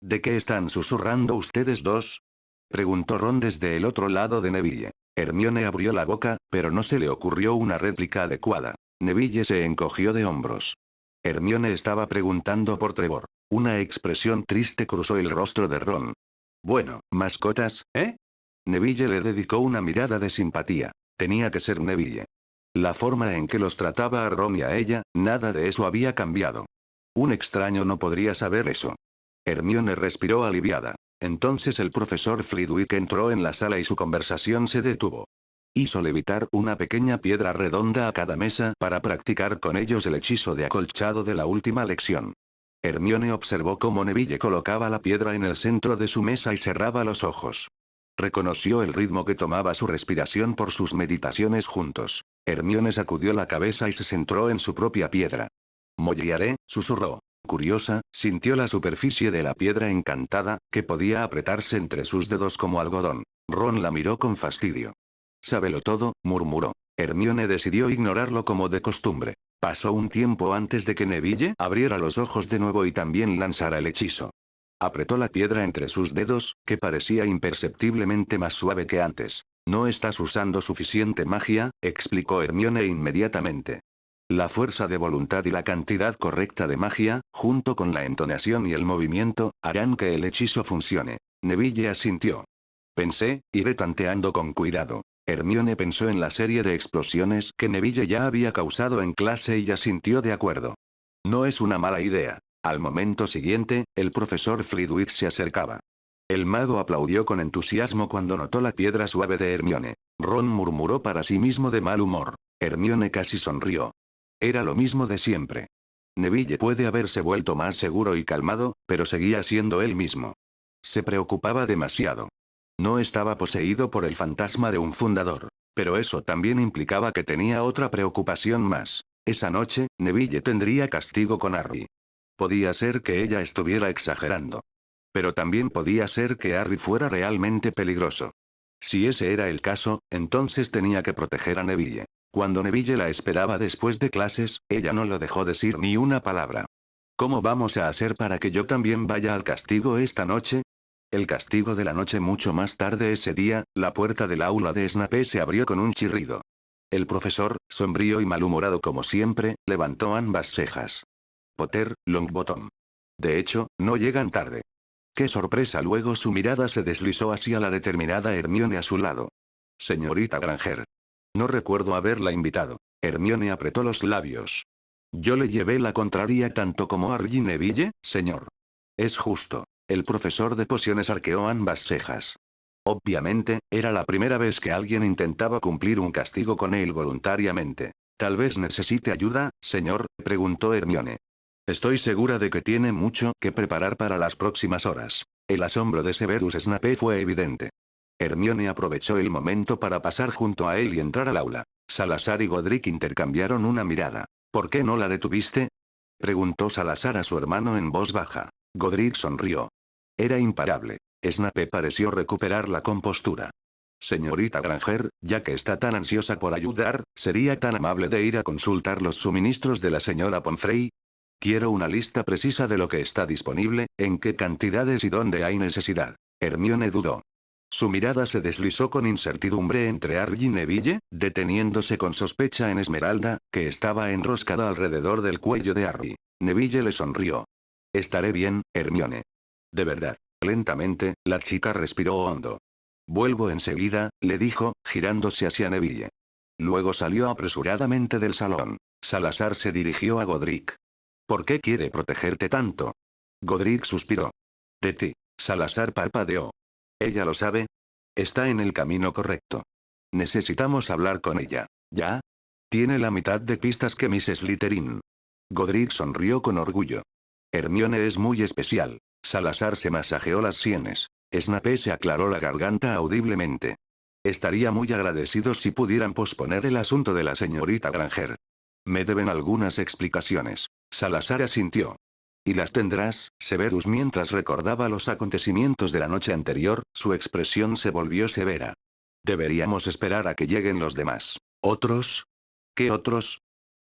¿De qué están susurrando ustedes dos? Preguntó Ron desde el otro lado de Neville. Hermione abrió la boca, pero no se le ocurrió una réplica adecuada. Neville se encogió de hombros. Hermione estaba preguntando por Trevor. Una expresión triste cruzó el rostro de Ron. Bueno, mascotas, ¿eh? Neville le dedicó una mirada de simpatía. Tenía que ser Neville. La forma en que los trataba a Ron y a ella, nada de eso había cambiado. Un extraño no podría saber eso. Hermione respiró aliviada. Entonces el profesor Flitwick entró en la sala y su conversación se detuvo. Hizo levitar una pequeña piedra redonda a cada mesa para practicar con ellos el hechizo de acolchado de la última lección. Hermione observó cómo Neville colocaba la piedra en el centro de su mesa y cerraba los ojos. Reconoció el ritmo que tomaba su respiración por sus meditaciones juntos. Hermione sacudió la cabeza y se centró en su propia piedra. Molliaré, susurró. Curiosa, sintió la superficie de la piedra encantada, que podía apretarse entre sus dedos como algodón. Ron la miró con fastidio. Sábelo todo, murmuró. Hermione decidió ignorarlo como de costumbre. Pasó un tiempo antes de que Neville abriera los ojos de nuevo y también lanzara el hechizo. Apretó la piedra entre sus dedos, que parecía imperceptiblemente más suave que antes. No estás usando suficiente magia, explicó Hermione inmediatamente. La fuerza de voluntad y la cantidad correcta de magia, junto con la entonación y el movimiento, harán que el hechizo funcione. Neville asintió. Pensé, iré tanteando con cuidado. Hermione pensó en la serie de explosiones que Neville ya había causado en clase y asintió de acuerdo. No es una mala idea. Al momento siguiente, el profesor Flitwick se acercaba. El mago aplaudió con entusiasmo cuando notó la piedra suave de Hermione. Ron murmuró para sí mismo de mal humor. Hermione casi sonrió. Era lo mismo de siempre. Neville puede haberse vuelto más seguro y calmado, pero seguía siendo él mismo. Se preocupaba demasiado. No estaba poseído por el fantasma de un fundador. Pero eso también implicaba que tenía otra preocupación más. Esa noche, Neville tendría castigo con Harry. Podía ser que ella estuviera exagerando. Pero también podía ser que Harry fuera realmente peligroso. Si ese era el caso, entonces tenía que proteger a Neville. Cuando Neville la esperaba después de clases, ella no lo dejó decir ni una palabra. ¿Cómo vamos a hacer para que yo también vaya al castigo esta noche? El castigo de la noche mucho más tarde ese día, la puerta del aula de Snape se abrió con un chirrido. El profesor, sombrío y malhumorado como siempre, levantó ambas cejas. Potter, Longbottom. De hecho, no llegan tarde. ¡Qué sorpresa! Luego su mirada se deslizó hacia la determinada Hermione a su lado. Señorita Granger. No recuerdo haberla invitado. Hermione apretó los labios. Yo le llevé la contraria tanto como a Ron Neville, señor. Es justo. El profesor de pociones arqueó ambas cejas. Obviamente, era la primera vez que alguien intentaba cumplir un castigo con él voluntariamente. Tal vez necesite ayuda, señor, preguntó Hermione. Estoy segura de que tiene mucho que preparar para las próximas horas. El asombro de Severus Snape fue evidente. Hermione aprovechó el momento para pasar junto a él y entrar al aula. Salazar y Godric intercambiaron una mirada. ¿Por qué no la detuviste? Preguntó Salazar a su hermano en voz baja. Godric sonrió. Era imparable. Snape pareció recuperar la compostura. Señorita Granger, ya que está tan ansiosa por ayudar, ¿sería tan amable de ir a consultar los suministros de la señora Pomfrey? Quiero una lista precisa de lo que está disponible, en qué cantidades y dónde hay necesidad. Hermione dudó. Su mirada se deslizó con incertidumbre entre Harry y Neville, deteniéndose con sospecha en Esmeralda, que estaba enroscada alrededor del cuello de Harry. Neville le sonrió. Estaré bien, Hermione. De verdad. Lentamente, la chica respiró hondo. Vuelvo enseguida, le dijo, girándose hacia Neville. Luego salió apresuradamente del salón. Salazar se dirigió a Godric. ¿Por qué quiere protegerte tanto? Godric suspiró. De ti. Salazar parpadeó. ¿Ella lo sabe? Está en el camino correcto. Necesitamos hablar con ella. ¿Ya? Tiene la mitad de pistas que Miss Slytherin. Godric sonrió con orgullo. Hermione es muy especial. Salazar se masajeó las sienes. Snape se aclaró la garganta audiblemente. Estaría muy agradecido si pudieran posponer el asunto de la señorita Granger. Me deben algunas explicaciones. Salazar asintió. ¿Y las tendrás, Severus? Mientras recordaba los acontecimientos de la noche anterior, su expresión se volvió severa. Deberíamos esperar a que lleguen los demás. ¿Otros? ¿Qué otros?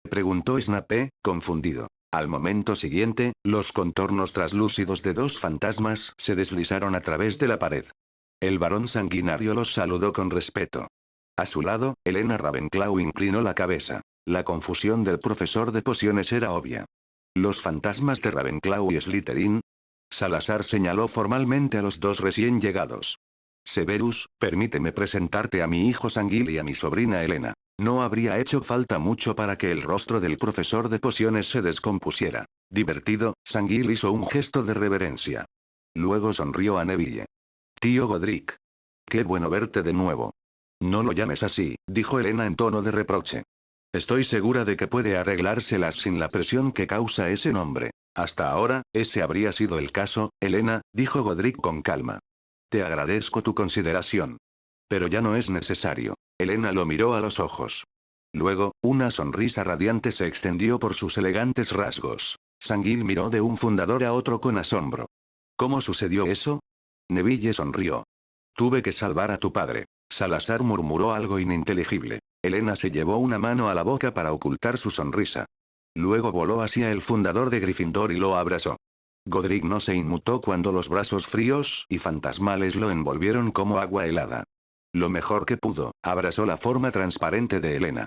Preguntó Snape, confundido. Al momento siguiente, los contornos traslúcidos de dos fantasmas se deslizaron a través de la pared. El varón sanguinario los saludó con respeto. A su lado, Helena Ravenclaw inclinó la cabeza. La confusión del profesor de pociones era obvia. ¿Los fantasmas de Ravenclaw y Slytherin? Salazar señaló formalmente a los dos recién llegados. Severus, permíteme presentarte a mi hijo Sanguil y a mi sobrina Helena. No habría hecho falta mucho para que el rostro del profesor de pociones se descompusiera. Divertido, Sanguil hizo un gesto de reverencia. Luego sonrió a Neville. Tío Godric. Qué bueno verte de nuevo. No lo llames así, dijo Helena en tono de reproche. Estoy segura de que puede arreglárselas sin la presión que causa ese nombre. Hasta ahora, ese habría sido el caso, Helena, dijo Godric con calma. Te agradezco tu consideración. Pero ya no es necesario. Helena lo miró a los ojos. Luego, una sonrisa radiante se extendió por sus elegantes rasgos. Sanguil miró de un fundador a otro con asombro. ¿Cómo sucedió eso? Neville sonrió. Tuve que salvar a tu padre. Salazar murmuró algo ininteligible. Helena se llevó una mano a la boca para ocultar su sonrisa. Luego voló hacia el fundador de Gryffindor y lo abrazó. Godric no se inmutó cuando los brazos fríos y fantasmales lo envolvieron como agua helada. Lo mejor que pudo, abrazó la forma transparente de Helena.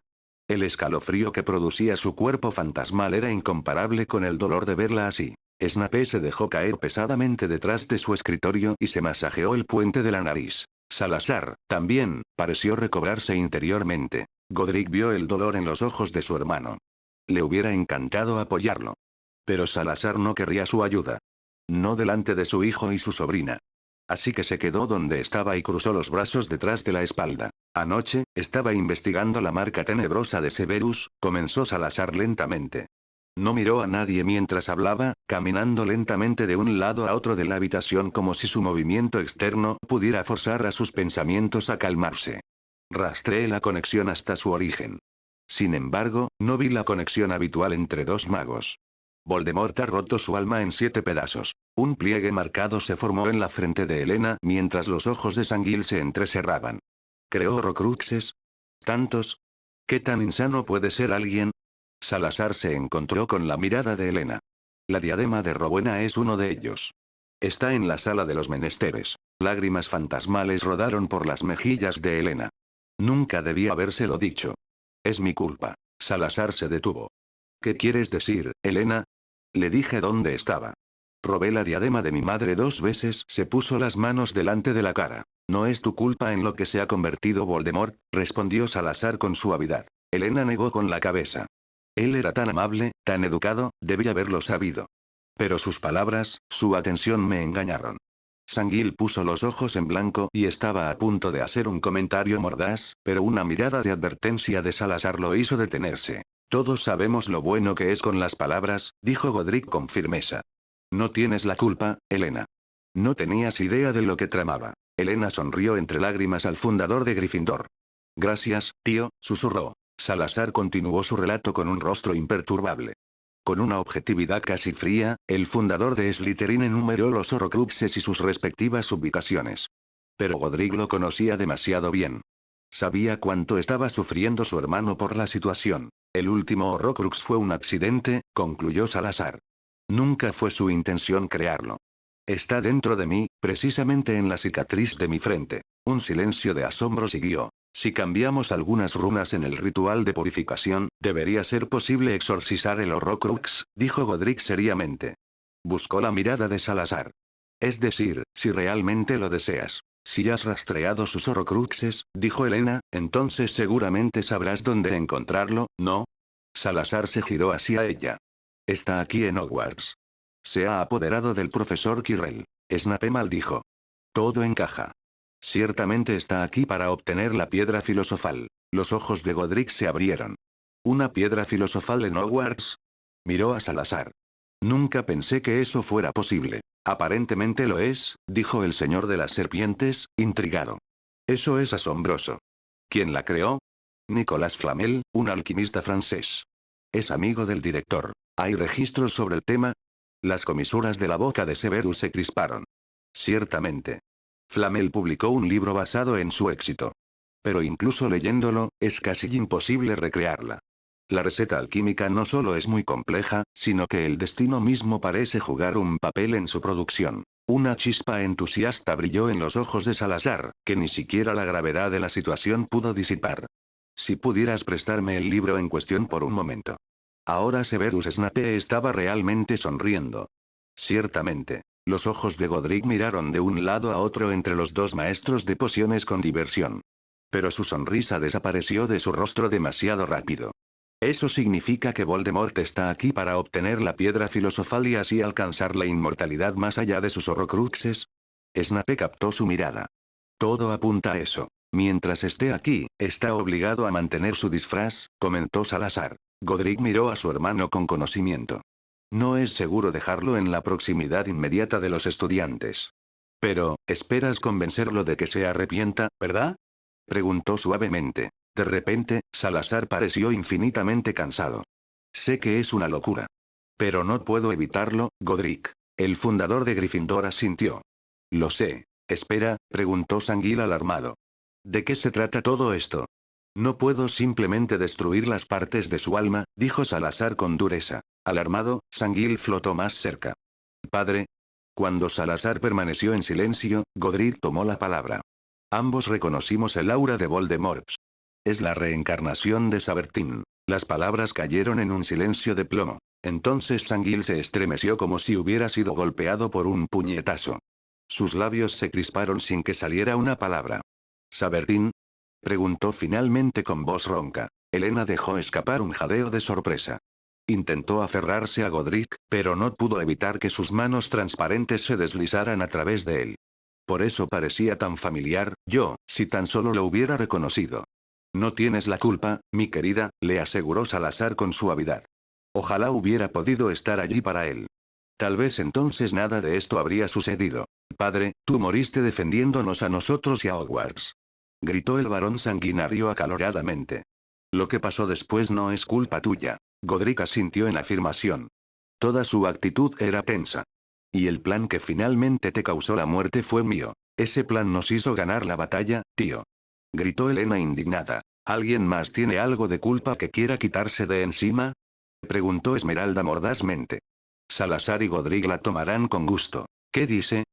El escalofrío que producía su cuerpo fantasmal era incomparable con el dolor de verla así. Snape se dejó caer pesadamente detrás de su escritorio y se masajeó el puente de la nariz. Salazar, también, pareció recobrarse interiormente. Godric vio el dolor en los ojos de su hermano. Le hubiera encantado apoyarlo. Pero Salazar no querría su ayuda. No delante de su hijo y su sobrina. Así que se quedó donde estaba y cruzó los brazos detrás de la espalda. Anoche, estaba investigando la marca tenebrosa de Severus, comenzó Salazar lentamente. No miró a nadie mientras hablaba, caminando lentamente de un lado a otro de la habitación como si su movimiento externo pudiera forzar a sus pensamientos a calmarse. Rastreé la conexión hasta su origen. Sin embargo, no vi la conexión habitual entre dos magos. Voldemort ha roto su alma en 7 pedazos. Un pliegue marcado se formó en la frente de Helena mientras los ojos de Sanguil se entrecerraban. ¿Creó horrocruxes? ¿Tantos? ¿Qué tan insano puede ser alguien? Salazar se encontró con la mirada de Helena. La diadema de Rowena es uno de ellos. Está en la sala de los menesteres. Lágrimas fantasmales rodaron por las mejillas de Helena. Nunca debía habérselo dicho. Es mi culpa. Salazar se detuvo. ¿Qué quieres decir, Helena? Le dije dónde estaba. Robé la diadema de mi madre 2 veces. Se puso las manos delante de la cara. No es tu culpa en lo que se ha convertido Voldemort, respondió Salazar con suavidad. Helena negó con la cabeza. Él era tan amable, tan educado, debía haberlo sabido. Pero sus palabras, su atención me engañaron. Sanguil puso los ojos en blanco y estaba a punto de hacer un comentario mordaz, pero una mirada de advertencia de Salazar lo hizo detenerse. Todos sabemos lo bueno que es con las palabras, dijo Godric con firmeza. No tienes la culpa, Helena. No tenías idea de lo que tramaba. Helena sonrió entre lágrimas al fundador de Gryffindor. Gracias, tío, susurró. Salazar continuó su relato con un rostro imperturbable. Con una objetividad casi fría, el fundador de Slytherin enumeró los horrocruxes y sus respectivas ubicaciones. Pero Godric lo conocía demasiado bien. Sabía cuánto estaba sufriendo su hermano por la situación. El último horrocrux fue un accidente, concluyó Salazar. Nunca fue su intención crearlo. Está dentro de mí, precisamente en la cicatriz de mi frente. Un silencio de asombro siguió. Si cambiamos algunas runas en el ritual de purificación, debería ser posible exorcizar el horrocrux, dijo Godric seriamente. Buscó la mirada de Salazar. Es decir, si realmente lo deseas. Si has rastreado sus horrocruxes, dijo Helena, entonces seguramente sabrás dónde encontrarlo, ¿no? Salazar se giró hacia ella. Está aquí en Hogwarts. Se ha apoderado del profesor Quirrell. Snape maldijo. Todo encaja. Ciertamente está aquí para obtener la piedra filosofal. Los ojos de Godric se abrieron. ¿Una piedra filosofal en Hogwarts? Miró a Salazar. Nunca pensé que eso fuera posible. Aparentemente lo es, dijo el señor de las serpientes, intrigado. Eso es asombroso. ¿Quién la creó? Nicolas Flamel, un alquimista francés. Es amigo del director. ¿Hay registros sobre el tema? Las comisuras de la boca de Severus se crisparon. Ciertamente. Flamel publicó un libro basado en su éxito. Pero incluso leyéndolo, es casi imposible recrearla. La receta alquímica no solo es muy compleja, sino que el destino mismo parece jugar un papel en su producción. Una chispa entusiasta brilló en los ojos de Salazar, que ni siquiera la gravedad de la situación pudo disipar. Si pudieras prestarme el libro en cuestión por un momento. Ahora Severus Snape estaba realmente sonriendo. Ciertamente. Los ojos de Godric miraron de un lado a otro entre los dos maestros de pociones con diversión. Pero su sonrisa desapareció de su rostro demasiado rápido. Eso significa que Voldemort está aquí para obtener la piedra filosofal y así alcanzar la inmortalidad más allá de sus horrocruxes. Snape captó su mirada. Todo apunta a eso. Mientras esté aquí, está obligado a mantener su disfraz, comentó Salazar. Godric miró a su hermano con conocimiento. No es seguro dejarlo en la proximidad inmediata de los estudiantes. Pero, esperas convencerlo de que se arrepienta, ¿verdad? Preguntó suavemente. De repente, Salazar pareció infinitamente cansado. Sé que es una locura. Pero no puedo evitarlo, Godric. El fundador de Gryffindor asintió. Lo sé. Espera, preguntó Sanguil alarmado. ¿De qué se trata todo esto? No puedo simplemente destruir las partes de su alma, dijo Salazar con dureza. Alarmado, Sanguil flotó más cerca. Padre. Cuando Salazar permaneció en silencio, Godric tomó la palabra. Ambos reconocimos el aura de Voldemort. Es la reencarnación de Sabertín. Las palabras cayeron en un silencio de plomo. Entonces Sanguil se estremeció como si hubiera sido golpeado por un puñetazo. Sus labios se crisparon sin que saliera una palabra. ¿Sabertín? Preguntó finalmente con voz ronca. Helena dejó escapar un jadeo de sorpresa. Intentó aferrarse a Godric, pero no pudo evitar que sus manos transparentes se deslizaran a través de él. Por eso parecía tan familiar, si tan solo lo hubiera reconocido. No tienes la culpa, mi querida, le aseguró Salazar con suavidad. Ojalá hubiera podido estar allí para él. Tal vez entonces nada de esto habría sucedido. Padre, tú moriste defendiéndonos a nosotros y a Hogwarts. Gritó el varón sanguinario acaloradamente. Lo que pasó después no es culpa tuya. Godric asintió en afirmación. Toda su actitud era tensa. Y el plan que finalmente te causó la muerte fue mío. Ese plan nos hizo ganar la batalla, tío. Gritó Helena indignada. ¿Alguien más tiene algo de culpa que quiera quitarse de encima? Preguntó Esmeralda mordazmente. Salazar y Godric la tomarán con gusto. ¿Qué dice?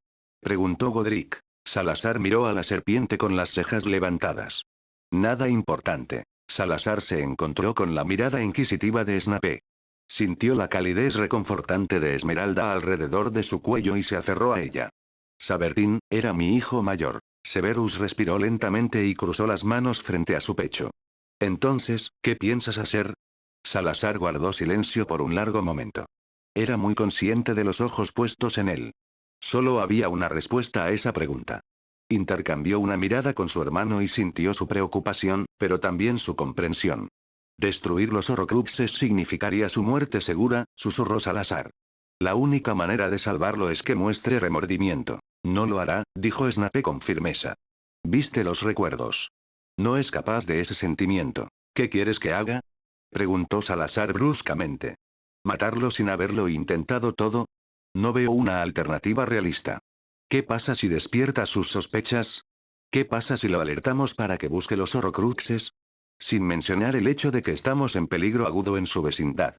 Preguntó Godric. Salazar miró a la serpiente con las cejas levantadas. Nada importante. Salazar se encontró con la mirada inquisitiva de Snape. Sintió la calidez reconfortante de Esmeralda alrededor de su cuello y se aferró a ella. Sabertín, era mi hijo mayor. Severus respiró lentamente y cruzó las manos frente a su pecho. Entonces, ¿qué piensas hacer? Salazar guardó silencio por un largo momento. Era muy consciente de los ojos puestos en él. Solo había una respuesta a esa pregunta. Intercambió una mirada con su hermano y sintió su preocupación, pero también su comprensión. Destruir los Horrocruxes significaría su muerte segura, susurró Salazar. La única manera de salvarlo es que muestre remordimiento. No lo hará, dijo Snape con firmeza. Viste los recuerdos. No es capaz de ese sentimiento. ¿Qué quieres que haga? Preguntó Salazar bruscamente. ¿Matarlo sin haberlo intentado todo? No veo una alternativa realista. ¿Qué pasa si despierta sus sospechas? ¿Qué pasa si lo alertamos para que busque los Horrocruxes? Sin mencionar el hecho de que estamos en peligro agudo en su vecindad.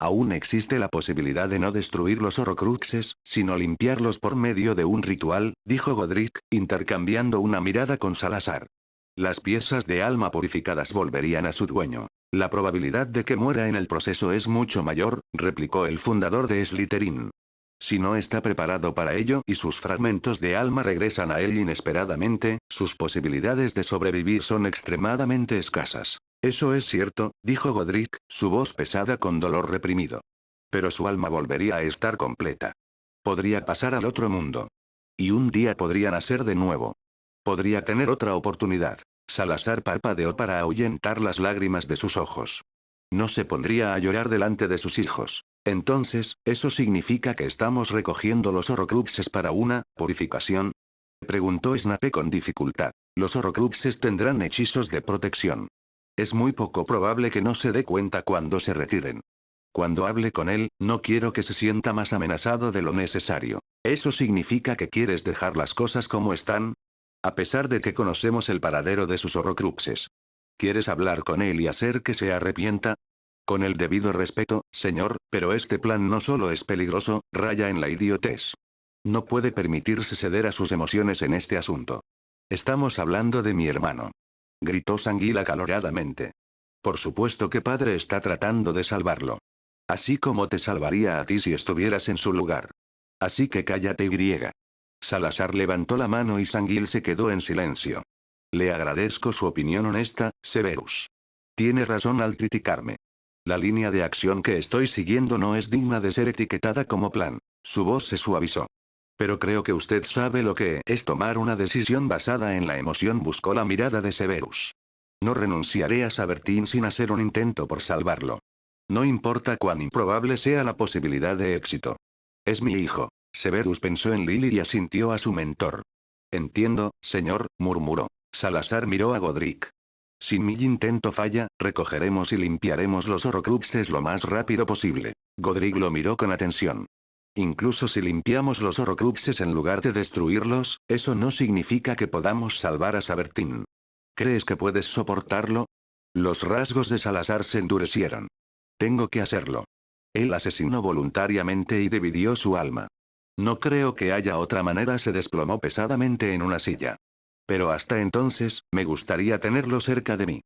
Aún existe la posibilidad de no destruir los Horrocruxes, sino limpiarlos por medio de un ritual, dijo Godric, intercambiando una mirada con Salazar. Las piezas de alma purificadas volverían a su dueño. La probabilidad de que muera en el proceso es mucho mayor, replicó el fundador de Slytherin. Si no está preparado para ello y sus fragmentos de alma regresan a él inesperadamente, sus posibilidades de sobrevivir son extremadamente escasas. Eso es cierto, dijo Godric, su voz pesada con dolor reprimido. Pero su alma volvería a estar completa. Podría pasar al otro mundo. Y un día podría nacer de nuevo. Podría tener otra oportunidad. Salazar parpadeó para ahuyentar las lágrimas de sus ojos. No se pondría a llorar delante de sus hijos. Entonces, ¿eso significa que estamos recogiendo los Horrocruxes para una purificación? Preguntó Snape con dificultad. Los Horrocruxes tendrán hechizos de protección. Es muy poco probable que no se dé cuenta cuando se retiren. Cuando hable con él, no quiero que se sienta más amenazado de lo necesario. ¿Eso significa que quieres dejar las cosas como están? A pesar de que conocemos el paradero de sus Horrocruxes. ¿Quieres hablar con él y hacer que se arrepienta? Con el debido respeto, señor, pero este plan no solo es peligroso, raya en la idiotez. No puede permitirse ceder a sus emociones en este asunto. Estamos hablando de mi hermano. Gritó Sanguil acaloradamente. Por supuesto que padre está tratando de salvarlo. Así como te salvaría a ti si estuvieras en su lugar. Así que cállate y. Salazar levantó la mano y Sanguil se quedó en silencio. Le agradezco su opinión honesta, Severus. Tiene razón al criticarme. La línea de acción que estoy siguiendo no es digna de ser etiquetada como plan. Su voz se suavizó. Pero creo que usted sabe lo que es tomar una decisión basada en la emoción. Buscó la mirada de Severus. No renunciaré a Sabertín sin hacer un intento por salvarlo. No importa cuán improbable sea la posibilidad de éxito. Es mi hijo. Severus pensó en Lily y asintió a su mentor. Entiendo, señor, murmuró. Salazar miró a Godric. Si mi intento falla, recogeremos y limpiaremos los Horrocruxes lo más rápido posible. Godric lo miró con atención. Incluso si limpiamos los Horrocruxes en lugar de destruirlos, eso no significa que podamos salvar a Sabertín. ¿Crees que puedes soportarlo? Los rasgos de Salazar se endurecieron. Tengo que hacerlo. Él asesinó voluntariamente y dividió su alma. No creo que haya otra manera. Se desplomó pesadamente en una silla. Pero hasta entonces, me gustaría tenerlo cerca de mí.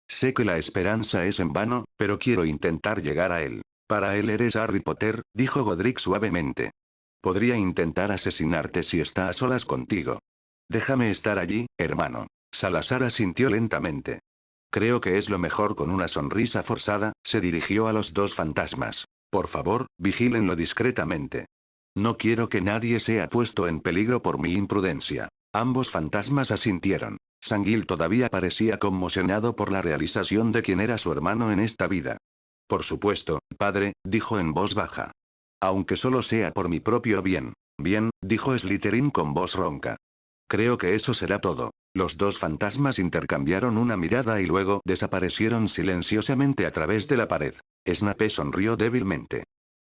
Sé que la esperanza es en vano, pero quiero intentar llegar a él. Para él eres Harry Potter, dijo Godric suavemente. Podría intentar asesinarte si está a solas contigo. Déjame estar allí, hermano. Salazar asintió lentamente. Creo que es lo mejor. Con una sonrisa forzada, se dirigió a los dos fantasmas. Por favor, vigílenlo discretamente. No quiero que nadie sea puesto en peligro por mi imprudencia. Ambos fantasmas asintieron. Sanguil todavía parecía conmocionado por la realización de quién era su hermano en esta vida. Por supuesto, padre, dijo en voz baja. Aunque solo sea por mi propio bien. Bien, dijo Slytherin con voz ronca. Creo que eso será todo. Los dos fantasmas intercambiaron una mirada y luego desaparecieron silenciosamente a través de la pared. Snape sonrió débilmente.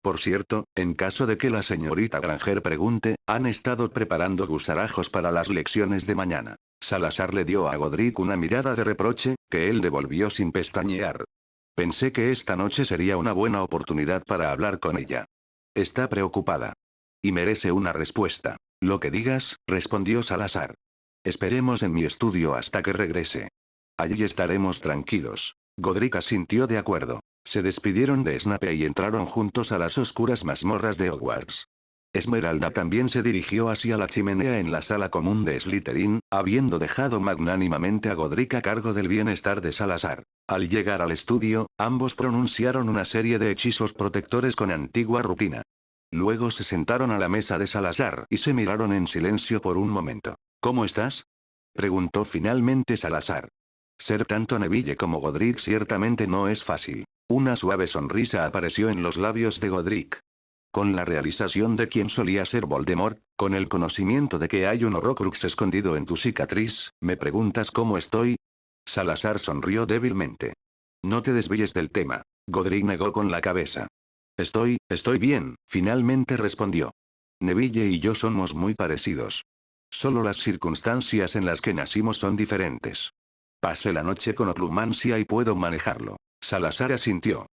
Por cierto, en caso de que la señorita Granger pregunte, han estado preparando gusarajos para las lecciones de mañana. Salazar le dio a Godric una mirada de reproche, que él devolvió sin pestañear. Pensé que esta noche sería una buena oportunidad para hablar con ella. Está preocupada. Y merece una respuesta. Lo que digas, respondió Salazar. Esperemos en mi estudio hasta que regrese. Allí estaremos tranquilos. Godric asintió de acuerdo. Se despidieron de Snape y entraron juntos a las oscuras mazmorras de Hogwarts. Esmeralda también se dirigió hacia la chimenea en la sala común de Slytherin, habiendo dejado magnánimamente a Godric a cargo del bienestar de Salazar. Al llegar al estudio, ambos pronunciaron una serie de hechizos protectores con antigua rutina. Luego se sentaron a la mesa de Salazar y se miraron en silencio por un momento. ¿Cómo estás? Preguntó finalmente Salazar. Ser tanto Neville como Godric ciertamente no es fácil. Una suave sonrisa apareció en los labios de Godric. Con la realización de quién solía ser Voldemort, con el conocimiento de que hay un Horrocrux escondido en tu cicatriz, ¿me preguntas cómo estoy? Salazar sonrió débilmente. No te desvíes del tema. Godric negó con la cabeza. Estoy bien, finalmente respondió. Neville y yo somos muy parecidos. Solo las circunstancias en las que nacimos son diferentes. Pasé la noche con Oclumancia y puedo manejarlo. Salazar asintió.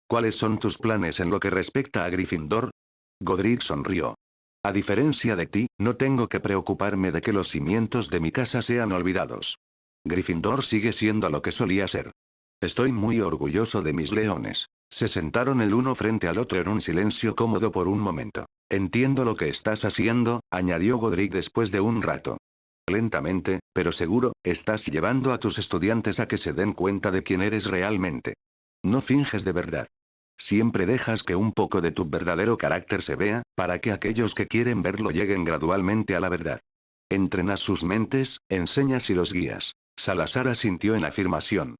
¿Cuáles son tus planes en lo que respecta a Gryffindor? Godric sonrió. A diferencia de ti, no tengo que preocuparme de que los cimientos de mi casa sean olvidados. Gryffindor sigue siendo lo que solía ser. Estoy muy orgulloso de mis leones. Se sentaron el uno frente al otro en un silencio cómodo por un momento. Entiendo lo que estás haciendo, añadió Godric después de un rato. Lentamente, pero seguro, estás llevando a tus estudiantes a que se den cuenta de quién eres realmente. No finges de verdad. Siempre dejas que un poco de tu verdadero carácter se vea, para que aquellos que quieren verlo lleguen gradualmente a la verdad. Entrenas sus mentes, enseñas y los guías. Salazar asintió en afirmación.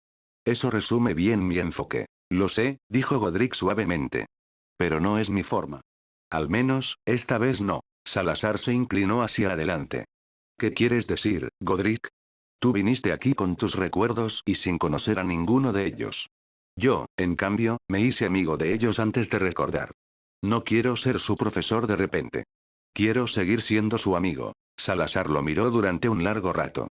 Eso resume bien mi enfoque. Lo sé, dijo Godric suavemente. Pero no es mi forma. Al menos, esta vez no. Salazar se inclinó hacia adelante. ¿Qué quieres decir, Godric? Tú viniste aquí con tus recuerdos y sin conocer a ninguno de ellos. Yo, en cambio, me hice amigo de ellos antes de recordar. No quiero ser su profesor de repente. Quiero seguir siendo su amigo. Salazar lo miró durante un largo rato.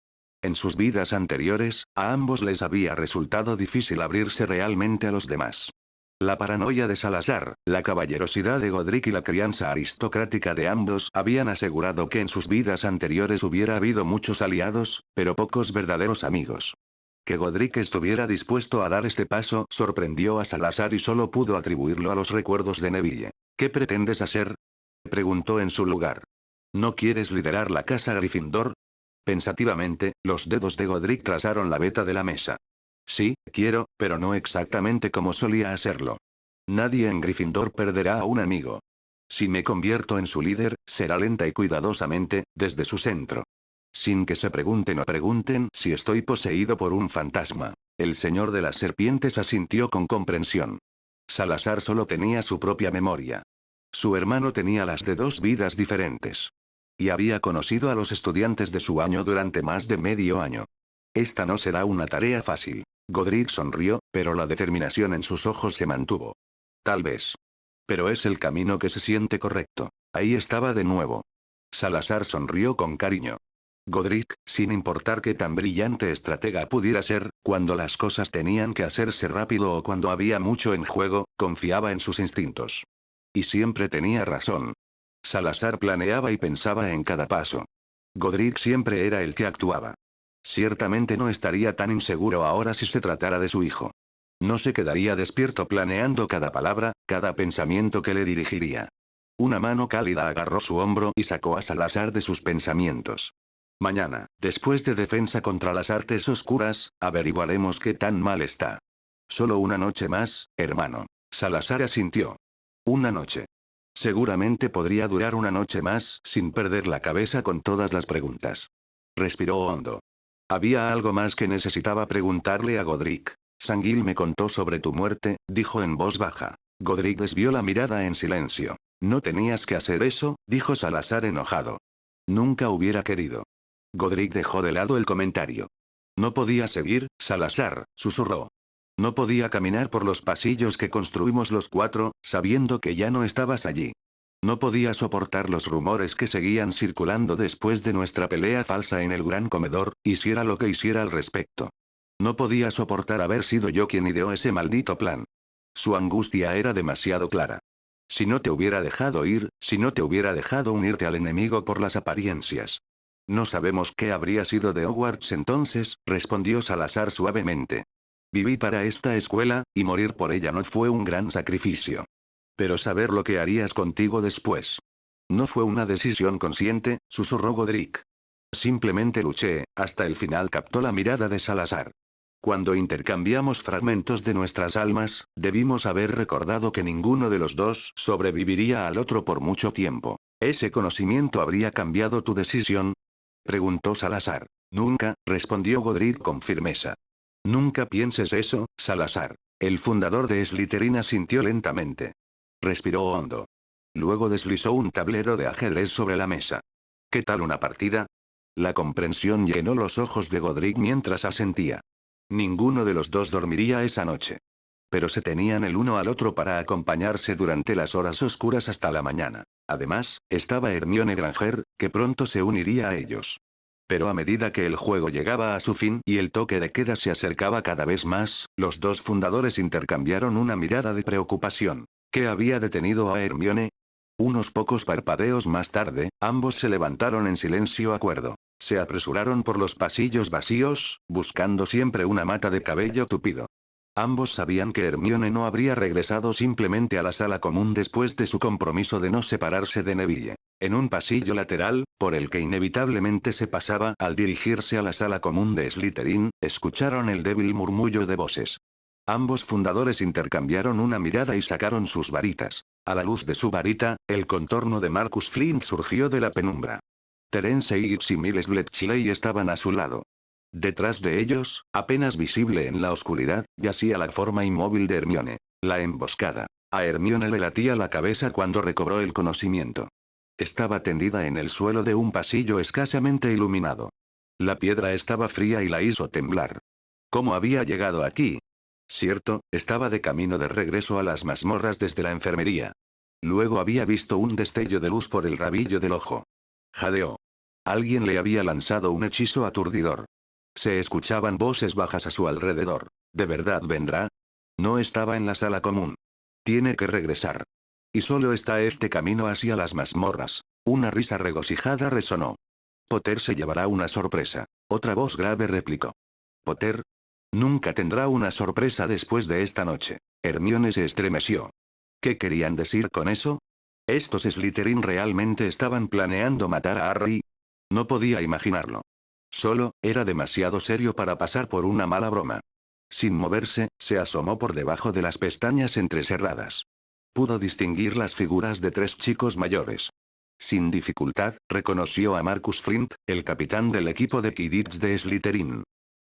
En sus vidas anteriores, a ambos les había resultado difícil abrirse realmente a los demás. La paranoia de Salazar, la caballerosidad de Godric y la crianza aristocrática de ambos habían asegurado que en sus vidas anteriores hubiera habido muchos aliados, pero pocos verdaderos amigos. Que Godric estuviera dispuesto a dar este paso sorprendió a Salazar y solo pudo atribuirlo a los recuerdos de Neville. ¿Qué pretendes hacer? Preguntó en su lugar. ¿No quieres liderar la casa Gryffindor? Pensativamente, los dedos de Godric trazaron la veta de la mesa. Sí, quiero, pero no exactamente como solía hacerlo. Nadie en Gryffindor perderá a un amigo. Si me convierto en su líder, será lenta y cuidadosamente, desde su centro. Sin que se pregunten o pregunten si estoy poseído por un fantasma. El señor de las serpientes asintió con comprensión. Salazar solo tenía su propia memoria. Su hermano tenía las de dos vidas diferentes. Y había conocido a los estudiantes de su año durante más de medio año. Esta no será una tarea fácil. Godric sonrió, pero la determinación en sus ojos se mantuvo. Tal vez. Pero es el camino que se siente correcto. Ahí estaba de nuevo. Salazar sonrió con cariño. Godric, sin importar qué tan brillante estratega pudiera ser, cuando las cosas tenían que hacerse rápido o cuando había mucho en juego, confiaba en sus instintos. Y siempre tenía razón. Salazar planeaba y pensaba en cada paso. Godric siempre era el que actuaba. Ciertamente no estaría tan inseguro ahora si se tratara de su hijo. No se quedaría despierto planeando cada palabra, cada pensamiento que le dirigiría. Una mano cálida agarró su hombro y sacó a Salazar de sus pensamientos. Mañana, después de defensa contra las artes oscuras, averiguaremos qué tan mal está. Solo una noche más, hermano. Salazar asintió. Una noche. Seguramente podría durar una noche más sin perder la cabeza con todas las preguntas. Respiró hondo. Había algo más que necesitaba preguntarle a Godric. Sanguil me contó sobre tu muerte, dijo en voz baja. Godric desvió la mirada en silencio. No tenías que hacer eso, dijo Salazar enojado. Nunca hubiera querido. Godric dejó de lado el comentario. No podía seguir, Salazar, susurró. No podía caminar por los pasillos que construimos los cuatro, sabiendo que ya no estabas allí. No podía soportar los rumores que seguían circulando después de nuestra pelea falsa en el gran comedor, hiciera lo que hiciera al respecto. No podía soportar haber sido yo quien ideó ese maldito plan. Su angustia era demasiado clara. Si no te hubiera dejado ir, si no te hubiera dejado unirte al enemigo por las apariencias. No sabemos qué habría sido de Hogwarts entonces, respondió Salazar suavemente. Viví para esta escuela, y morir por ella no fue un gran sacrificio. Pero saber lo que harías contigo después. No fue una decisión consciente, susurró Godric. Simplemente luché, hasta el final captó la mirada de Salazar. Cuando intercambiamos fragmentos de nuestras almas, debimos haber recordado que ninguno de los dos sobreviviría al otro por mucho tiempo. ¿Ese conocimiento habría cambiado tu decisión? Preguntó Salazar. Nunca, respondió Godric con firmeza. Nunca pienses eso, Salazar. El fundador de Slytherin asintió lentamente. Respiró hondo. Luego deslizó un tablero de ajedrez sobre la mesa. ¿Qué tal una partida? La comprensión llenó los ojos de Godric mientras asentía. Ninguno de los dos dormiría esa noche. Pero se tenían el uno al otro para acompañarse durante las horas oscuras hasta la mañana. Además, estaba Hermione Granger, que pronto se uniría a ellos. Pero a medida que el juego llegaba a su fin y el toque de queda se acercaba cada vez más, los dos fundadores intercambiaron una mirada de preocupación. ¿Qué había detenido a Hermione? Unos pocos parpadeos más tarde, ambos se levantaron en silencio acuerdo. Se apresuraron por los pasillos vacíos, buscando siempre una mata de cabello tupido. Ambos sabían que Hermione no habría regresado simplemente a la sala común después de su compromiso de no separarse de Neville. En un pasillo lateral, por el que inevitablemente se pasaba al dirigirse a la sala común de Slytherin, escucharon el débil murmullo de voces. Ambos fundadores intercambiaron una mirada y sacaron sus varitas. A la luz de su varita, el contorno de Marcus Flint surgió de la penumbra. Terence Higgs y Miles Bletchley estaban a su lado. Detrás de ellos, apenas visible en la oscuridad, yacía la forma inmóvil de Hermione. La emboscada. A Hermione le latía la cabeza cuando recobró el conocimiento. Estaba tendida en el suelo de un pasillo escasamente iluminado. La piedra estaba fría y la hizo temblar. ¿Cómo había llegado aquí? Cierto, estaba de camino de regreso a las mazmorras desde la enfermería. Luego había visto un destello de luz por el rabillo del ojo. Jadeó. Alguien le había lanzado un hechizo aturdidor. Se escuchaban voces bajas a su alrededor. ¿De verdad vendrá? No estaba en la sala común. Tiene que regresar. Y solo está este camino hacia las mazmorras. Una risa regocijada resonó. Potter se llevará una sorpresa. Otra voz grave replicó. Potter. Nunca tendrá una sorpresa después de esta noche. Hermione se estremeció. ¿Qué querían decir con eso? ¿Estos Slytherin realmente estaban planeando matar a Harry? No podía imaginarlo. Solo, era demasiado serio para pasar por una mala broma. Sin moverse, se asomó por debajo de las pestañas entrecerradas. Pudo distinguir las figuras de 3 chicos mayores. Sin dificultad, reconoció a Marcus Flint, el capitán del equipo de Quidditch de Slytherin.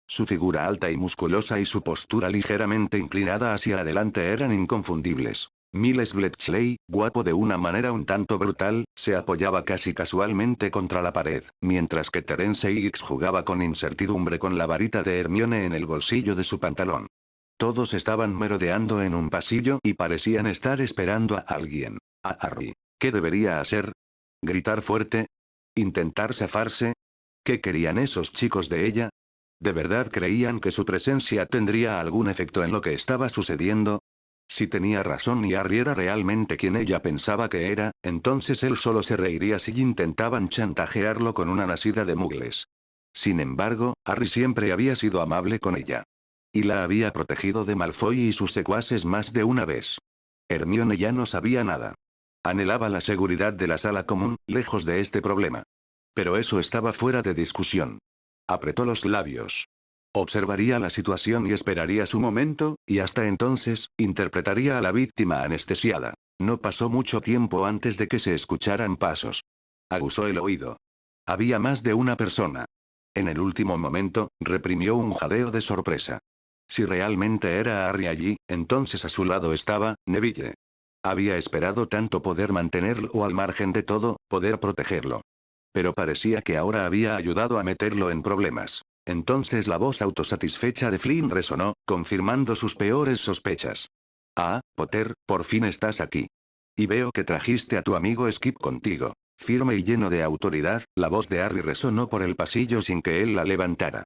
Su figura alta y musculosa y su postura ligeramente inclinada hacia adelante eran inconfundibles. Miles Bletchley, guapo de una manera un tanto brutal, se apoyaba casi casualmente contra la pared, mientras que Terence Higgs jugaba con incertidumbre con la varita de Hermione en el bolsillo de su pantalón. Todos estaban merodeando en un pasillo y parecían estar esperando a alguien. A Harry. ¿Qué debería hacer? ¿Gritar fuerte? ¿Intentar zafarse? ¿Qué querían esos chicos de ella? ¿De verdad creían que su presencia tendría algún efecto en lo que estaba sucediendo? Si tenía razón y Harry era realmente quien ella pensaba que era, entonces él solo se reiría si intentaban chantajearlo con una nacida de mugles. Sin embargo, Harry siempre había sido amable con ella. Y la había protegido de Malfoy y sus secuaces más de una vez. Hermione ya no sabía nada. Anhelaba la seguridad de la sala común, lejos de este problema. Pero eso estaba fuera de discusión. Apretó los labios. Observaría la situación y esperaría su momento, y hasta entonces, interpretaría a la víctima anestesiada. No pasó mucho tiempo antes de que se escucharan pasos. Aguzó el oído. Había más de una persona. En el último momento, reprimió un jadeo de sorpresa. Si realmente era Harry allí, entonces a su lado estaba Neville. Había esperado tanto poder mantenerlo al margen de todo, poder protegerlo. Pero parecía que ahora había ayudado a meterlo en problemas. Entonces la voz autosatisfecha de Flynn resonó, confirmando sus peores sospechas. Ah, Potter, por fin estás aquí. Y veo que trajiste a tu amigo Skip contigo. Firme y lleno de autoridad, la voz de Harry resonó por el pasillo sin que él la levantara.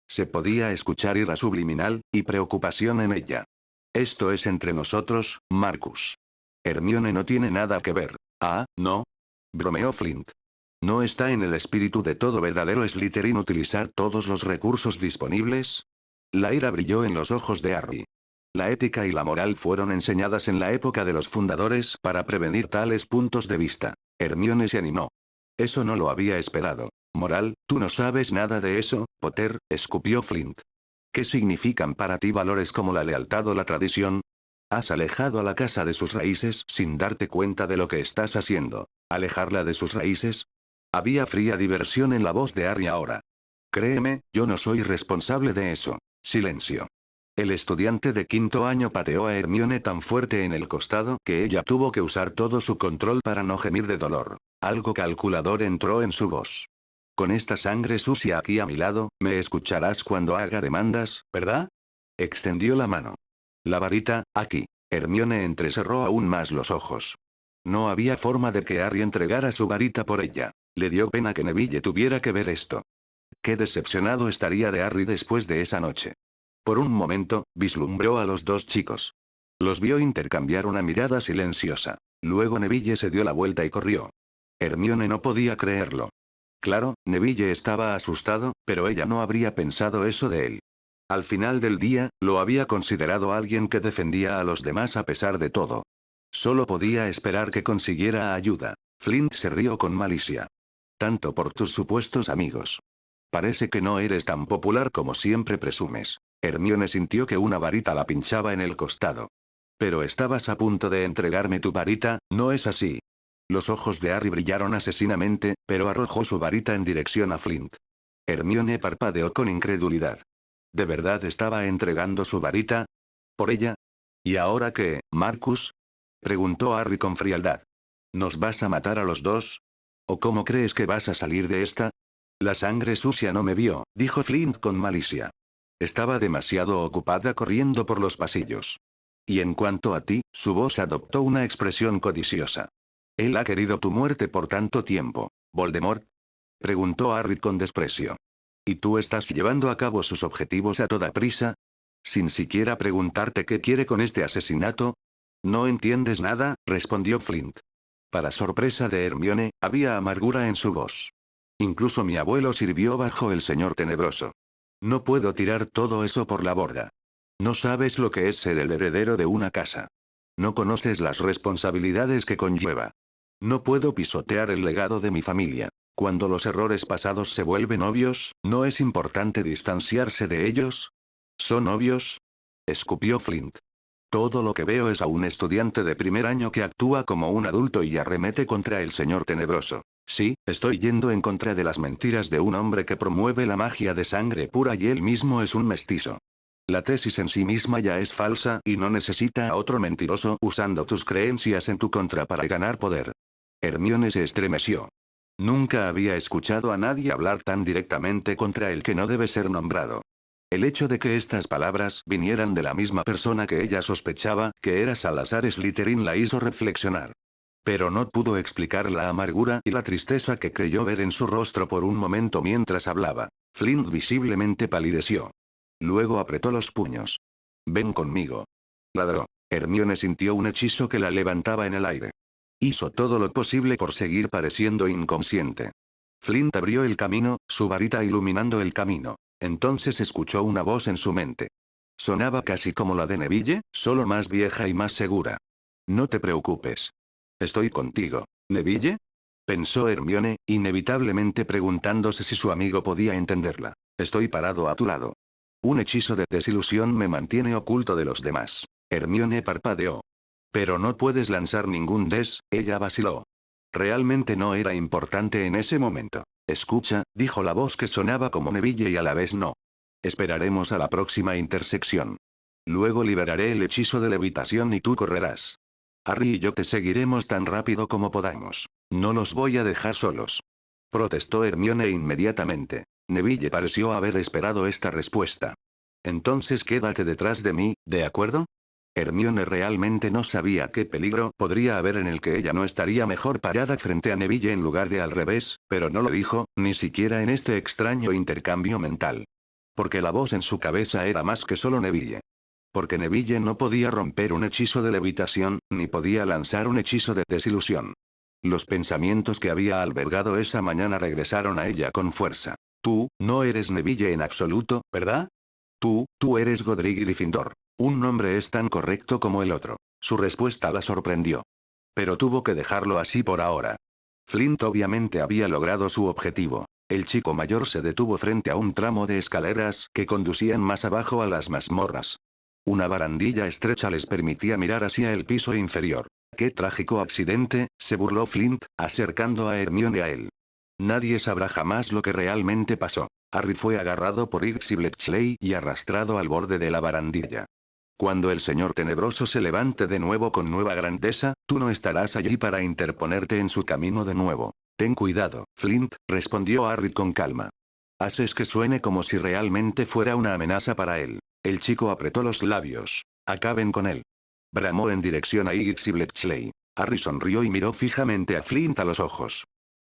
Se podía escuchar ira subliminal, y preocupación en ella. Esto es entre nosotros, Marcus. Hermione no tiene nada que ver. Ah, ¿no? Bromeó Flint. ¿No está en el espíritu de todo verdadero Slytherin utilizar todos los recursos disponibles? La ira brilló en los ojos de Harry. La ética y la moral fueron enseñadas en la época de los fundadores para prevenir tales puntos de vista. Hermione se animó. Eso no lo había esperado. Moral, tú no sabes nada de eso, Potter, escupió Flint. ¿Qué significan para ti valores como la lealtad o la tradición? Has alejado a la casa de sus raíces sin darte cuenta de lo que estás haciendo. ¿Alejarla de sus raíces? Había fría diversión en la voz de Harry ahora. Créeme, yo no soy responsable de eso. Silencio. El estudiante de 5º año pateó a Hermione tan fuerte en el costado que ella tuvo que usar todo su control para no gemir de dolor. Algo calculador entró en su voz. Con esta sangre sucia aquí a mi lado, me escucharás cuando haga demandas, ¿verdad? Extendió la mano. La varita, aquí. Hermione entrecerró aún más los ojos. No había forma de que Harry entregara su varita por ella. Le dio pena que Neville tuviera que ver esto. Qué decepcionado estaría de Harry después de esa noche. Por un momento, vislumbró a los 2 chicos. Los vio intercambiar una mirada silenciosa. Luego Neville se dio la vuelta y corrió. Hermione no podía creerlo. Claro, Neville estaba asustado, pero ella no habría pensado eso de él. Al final del día, lo había considerado alguien que defendía a los demás a pesar de todo. Solo podía esperar que consiguiera ayuda. Flint se rió con malicia. Tanto por tus supuestos amigos. Parece que no eres tan popular como siempre presumes. Hermione sintió que una varita la pinchaba en el costado. Pero estabas a punto de entregarme tu varita, ¿no es así? Los ojos de Harry brillaron asesinamente, pero arrojó su varita en dirección a Flint. Hermione parpadeó con incredulidad. ¿De verdad estaba entregando su varita? ¿Por ella? ¿Y ahora qué, Marcus? Preguntó Harry con frialdad. ¿Nos vas a matar a los dos? ¿O cómo crees que vas a salir de esta? La sangre sucia no me vio, dijo Flint con malicia. Estaba demasiado ocupada corriendo por los pasillos. Y en cuanto a ti, su voz adoptó una expresión codiciosa. Él ha querido tu muerte por tanto tiempo. ¿Voldemort? Preguntó Harry con desprecio. ¿Y tú estás llevando a cabo sus objetivos a toda prisa? ¿Sin siquiera preguntarte qué quiere con este asesinato? No entiendes nada, respondió Flint. Para sorpresa de Hermione, había amargura en su voz. Incluso mi abuelo sirvió bajo el Señor Tenebroso. No puedo tirar todo eso por la borda. No sabes lo que es ser el heredero de una casa. No conoces las responsabilidades que conlleva. No puedo pisotear el legado de mi familia. Cuando los errores pasados se vuelven obvios, ¿no es importante distanciarse de ellos? ¿Son obvios? Escupió Flint. Todo lo que veo es a un estudiante de primer año que actúa como un adulto y arremete contra el Señor Tenebroso. Sí, estoy yendo en contra de las mentiras de un hombre que promueve la magia de sangre pura y él mismo es un mestizo. La tesis en sí misma ya es falsa y no necesita a otro mentiroso usando tus creencias en tu contra para ganar poder. Hermione se estremeció. Nunca había escuchado a nadie hablar tan directamente contra el que no debe ser nombrado. El hecho de que estas palabras vinieran de la misma persona que ella sospechaba que era Salazar Slytherin la hizo reflexionar. Pero no pudo explicar la amargura y la tristeza que creyó ver en su rostro por un momento mientras hablaba. Flint visiblemente palideció. Luego apretó los puños. Ven conmigo. Ladró. Hermione sintió un hechizo que la levantaba en el aire. Hizo todo lo posible por seguir pareciendo inconsciente. Flint abrió el camino, su varita iluminando el camino. Entonces escuchó una voz en su mente. Sonaba casi como la de Neville, solo más vieja y más segura. No te preocupes. Estoy contigo, ¿Neville? Pensó Hermione, inevitablemente preguntándose si su amigo podía entenderla. Estoy parado a tu lado. Un hechizo de desilusión me mantiene oculto de los demás. Hermione parpadeó. Pero no puedes lanzar ningún ella vaciló. Realmente no era importante en ese momento. Escucha, dijo la voz que sonaba como Neville y a la vez no. Esperaremos a la próxima intersección. Luego liberaré el hechizo de levitación y tú correrás. Harry y yo te seguiremos tan rápido como podamos. No los voy a dejar solos. Protestó Hermione inmediatamente. Neville pareció haber esperado esta respuesta. Entonces quédate detrás de mí, ¿de acuerdo? Hermione realmente no sabía qué peligro podría haber en el que ella no estaría mejor parada frente a Neville en lugar de al revés, pero no lo dijo, ni siquiera en este extraño intercambio mental. Porque la voz en su cabeza era más que solo Neville. Porque Neville no podía romper un hechizo de levitación, ni podía lanzar un hechizo de desilusión. Los pensamientos que había albergado esa mañana regresaron a ella con fuerza. Tú, no eres Neville en absoluto, ¿verdad? Tú eres Godric Gryffindor. Un nombre es tan correcto como el otro. Su respuesta la sorprendió. Pero tuvo que dejarlo así por ahora. Flint obviamente había logrado su objetivo. El chico mayor se detuvo frente a un tramo de escaleras que conducían más abajo a las mazmorras. Una barandilla estrecha les permitía mirar hacia el piso inferior. ¡Qué trágico accidente!, se burló Flint, acercando a Hermione a él. Nadie sabrá jamás lo que realmente pasó. Harry fue agarrado por Ixy Bletchley y arrastrado al borde de la barandilla. Cuando el Señor Tenebroso se levante de nuevo con nueva grandeza, tú no estarás allí para interponerte en su camino de nuevo. Ten cuidado, Flint, respondió Harry con calma. Haces que suene como si realmente fuera una amenaza para él. El chico apretó los labios. Acaben con él. Bramó en dirección a Ixy Bletchley. Harry sonrió y miró fijamente a Flint a los ojos.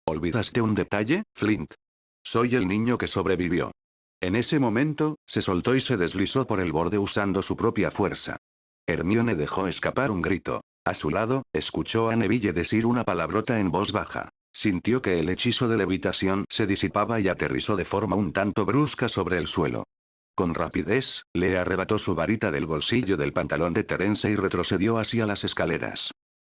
¿Olvidaste un detalle, Flint? Soy el niño que sobrevivió. En ese momento, se soltó y se deslizó por el borde usando su propia fuerza. Hermione dejó escapar un grito. A su lado, escuchó a Neville decir una palabrota en voz baja. Sintió que el hechizo de levitación se disipaba y aterrizó de forma un tanto brusca sobre el suelo. Con rapidez, le arrebató su varita del bolsillo del pantalón de Terence y retrocedió hacia las escaleras.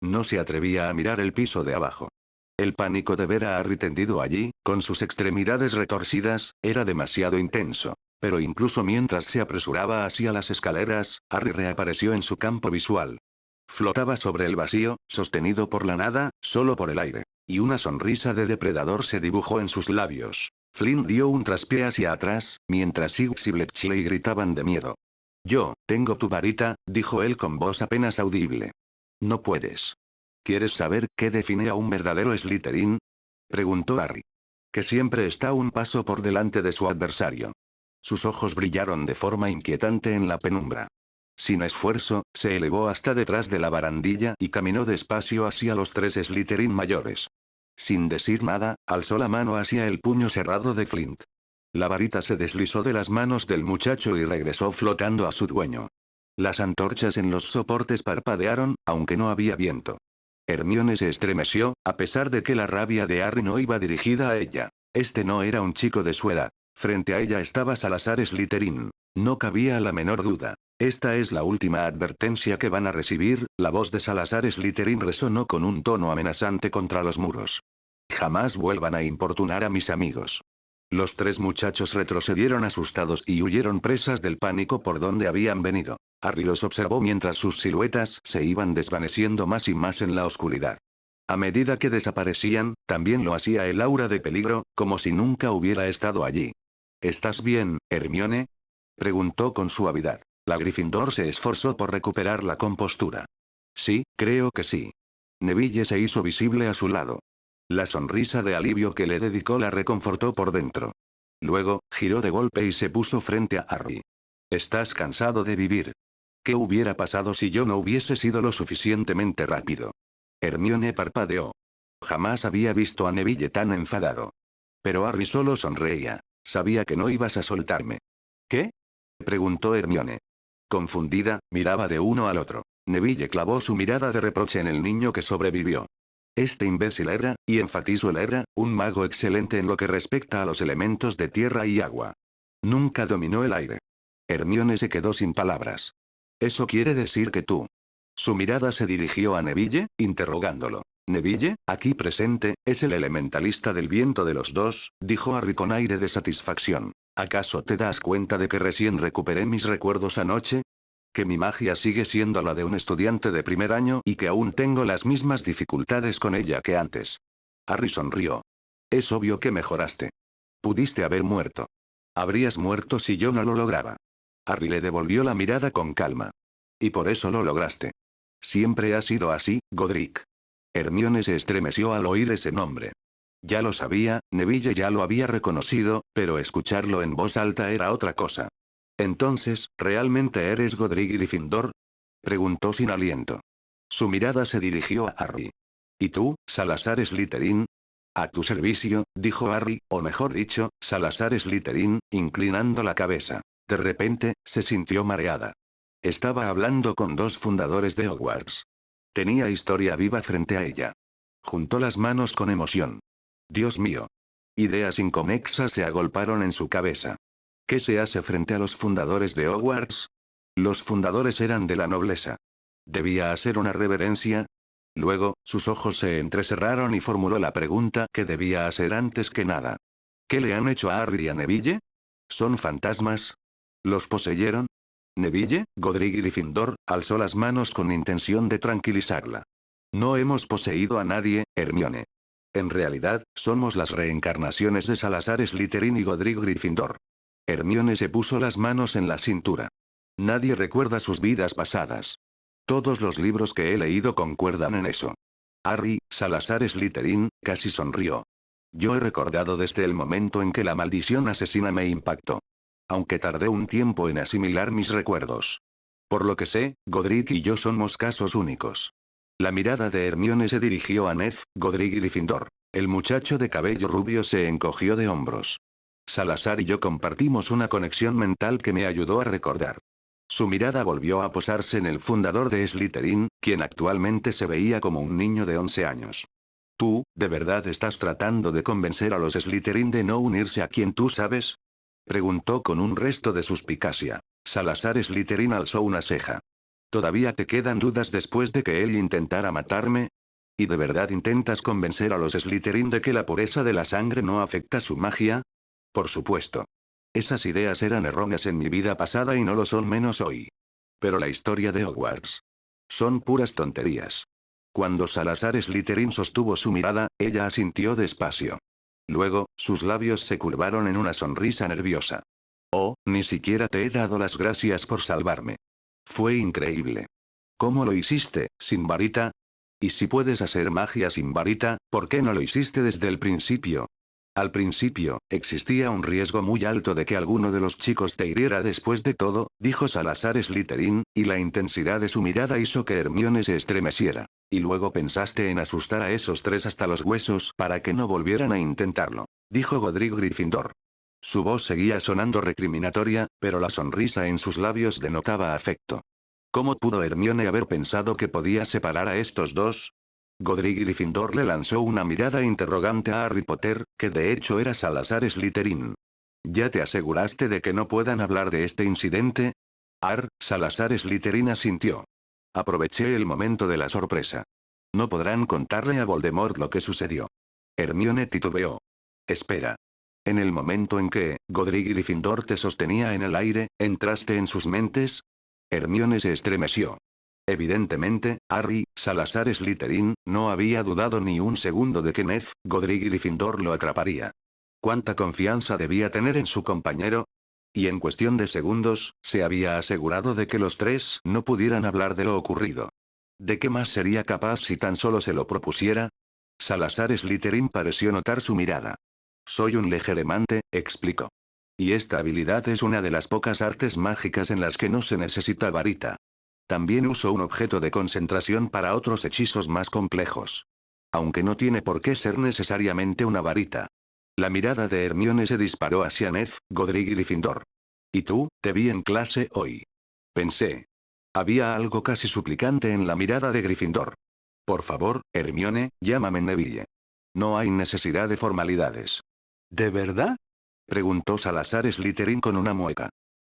No se atrevía a mirar el piso de abajo. El pánico de ver a Harry tendido allí, con sus extremidades retorcidas, era demasiado intenso. Pero incluso mientras se apresuraba hacia las escaleras, Harry reapareció en su campo visual. Flotaba sobre el vacío, sostenido por la nada, solo por el aire. Y una sonrisa de depredador se dibujó en sus labios. Flynn dio un traspié hacia atrás, mientras Sirius y Bletchley gritaban de miedo. Yo, tengo tu varita, dijo él con voz apenas audible. No puedes. ¿Quieres saber qué define a un verdadero Slytherin? Preguntó Harry. Que siempre está un paso por delante de su adversario. Sus ojos brillaron de forma inquietante en la penumbra. Sin esfuerzo, se elevó hasta detrás de la barandilla y caminó despacio hacia los tres Slytherin mayores. Sin decir nada, alzó la mano hacia el puño cerrado de Flint. La varita se deslizó de las manos del muchacho y regresó flotando a su dueño. Las antorchas en los soportes parpadearon, aunque no había viento. Hermione se estremeció, a pesar de que la rabia de Harry no iba dirigida a ella. Este no era un chico de su edad. Frente a ella estaba Salazar Slytherin. No cabía la menor duda. Esta es la última advertencia que van a recibir. La voz de Salazar Slytherin resonó con un tono amenazante contra los muros. Jamás vuelvan a importunar a mis amigos. Los tres muchachos retrocedieron asustados y huyeron presas del pánico por donde habían venido. Harry los observó mientras sus siluetas se iban desvaneciendo más y más en la oscuridad. A medida que desaparecían, también lo hacía el aura de peligro, como si nunca hubiera estado allí. ¿Estás bien, Hermione? Preguntó con suavidad. La Gryffindor se esforzó por recuperar la compostura. Sí, creo que sí. Neville se hizo visible a su lado. La sonrisa de alivio que le dedicó la reconfortó por dentro. Luego, giró de golpe y se puso frente a Harry. ¿Estás cansado de vivir? ¿Qué hubiera pasado si yo no hubiese sido lo suficientemente rápido? Hermione parpadeó. Jamás había visto a Neville tan enfadado. Pero Harry solo sonreía. Sabía que no ibas a soltarme. ¿Qué? Preguntó Hermione. Confundida, miraba de uno al otro. Neville clavó su mirada de reproche en el niño que sobrevivió. Este imbécil era, y enfatizó el era, un mago excelente en lo que respecta a los elementos de tierra y agua. Nunca dominó el aire. Hermione se quedó sin palabras. ¿Eso quiere decir que tú? Su mirada se dirigió a Neville, interrogándolo. Neville, aquí presente, es el elementalista del viento de los dos, dijo Harry con aire de satisfacción. ¿Acaso te das cuenta de que recién recuperé mis recuerdos anoche? Que mi magia sigue siendo la de un estudiante de primer año y que aún tengo las mismas dificultades con ella que antes. Harry sonrió. Es obvio que mejoraste. Pudiste haber muerto. Habrías muerto si yo no lo lograba. Harry le devolvió la mirada con calma. Y por eso lo lograste. Siempre ha sido así, Godric. Hermione se estremeció al oír ese nombre. Ya lo sabía, Neville ya lo había reconocido, pero escucharlo en voz alta era otra cosa. Entonces, ¿realmente eres Godric Gryffindor? Preguntó sin aliento. Su mirada se dirigió a Harry. ¿Y tú, Salazar Slytherin? A tu servicio, dijo Harry, o mejor dicho, Salazar Slytherin, inclinando la cabeza. De repente, se sintió mareada. Estaba hablando con dos fundadores de Hogwarts. Tenía historia viva frente a ella. Juntó las manos con emoción. Dios mío. Ideas inconexas se agolparon en su cabeza. ¿Qué se hace frente a los fundadores de Hogwarts? Los fundadores eran de la nobleza. ¿Debía hacer una reverencia? Luego, sus ojos se entrecerraron y formuló la pregunta que debía hacer antes que nada. ¿Qué le han hecho a Harry y a Neville? ¿Son fantasmas? ¿Los poseyeron? Neville, Godric Gryffindor, alzó las manos con intención de tranquilizarla. No hemos poseído a nadie, Hermione. En realidad, somos las reencarnaciones de Salazar Slytherin y Godric Gryffindor. Hermione se puso las manos en la cintura. Nadie recuerda sus vidas pasadas. Todos los libros que he leído concuerdan en eso. Harry, Salazar Slytherin, casi sonrió. Yo he recordado desde el momento en que la maldición asesina me impactó. Aunque tardé un tiempo en asimilar mis recuerdos. Por lo que sé, Godric y yo somos casos únicos. La mirada de Hermione se dirigió a Ned, Godric Gryffindor. El muchacho de cabello rubio se encogió de hombros. Salazar y yo compartimos una conexión mental que me ayudó a recordar. Su mirada volvió a posarse en el fundador de Slytherin, quien actualmente se veía como un niño de 11 años. ¿Tú, de verdad estás tratando de convencer a los Slytherin de no unirse a quien tú sabes? Preguntó con un resto de suspicacia. Salazar Slytherin alzó una ceja. ¿Todavía te quedan dudas después de que él intentara matarme? ¿Y de verdad intentas convencer a los Slytherin de que la pureza de la sangre no afecta su magia? Por supuesto. Esas ideas eran erróneas en mi vida pasada y no lo son menos hoy. Pero la historia de Hogwarts. Son puras tonterías. Cuando Salazar Slytherin sostuvo su mirada, ella asintió despacio. Luego, sus labios se curvaron en una sonrisa nerviosa. Oh, ni siquiera te he dado las gracias por salvarme. Fue increíble. ¿Cómo lo hiciste, sin varita? Y si puedes hacer magia sin varita, ¿por qué no lo hiciste desde el principio? Al principio, existía un riesgo muy alto de que alguno de los chicos te hiriera después de todo, dijo Salazar Slytherin, y la intensidad de su mirada hizo que Hermione se estremeciera. Y luego pensaste en asustar a esos tres hasta los huesos para que no volvieran a intentarlo, dijo Godric Gryffindor. Su voz seguía sonando recriminatoria, pero la sonrisa en sus labios denotaba afecto. ¿Cómo pudo Hermione haber pensado que podía separar a estos dos? Godric Gryffindor le lanzó una mirada interrogante a Harry Potter, que de hecho era Salazar Slytherin. ¿Ya te aseguraste de que no puedan hablar de este incidente? Salazar Slytherin asintió. Aproveché el momento de la sorpresa. No podrán contarle a Voldemort lo que sucedió. Hermione titubeó. Espera. En el momento en que Godric Gryffindor te sostenía en el aire, ¿entraste en sus mentes? Hermione se estremeció. Evidentemente, Harry, Salazar Slytherin, no había dudado ni un segundo de que Ned, Godric Gryffindor lo atraparía. ¿Cuánta confianza debía tener en su compañero? Y en cuestión de segundos, se había asegurado de que los tres no pudieran hablar de lo ocurrido. ¿De qué más sería capaz si tan solo se lo propusiera? Salazar Slytherin pareció notar su mirada. Soy un legeremante, explicó. Y esta habilidad es una de las pocas artes mágicas en las que no se necesita varita. También uso un objeto de concentración para otros hechizos más complejos. Aunque no tiene por qué ser necesariamente una varita. La mirada de Hermione se disparó hacia Ned, Godric Gryffindor. ¿Y tú, te vi en clase hoy? Pensé. Había algo casi suplicante en la mirada de Gryffindor. Por favor, Hermione, llámame Neville. No hay necesidad de formalidades. ¿De verdad? Preguntó Salazar Slytherin con una mueca.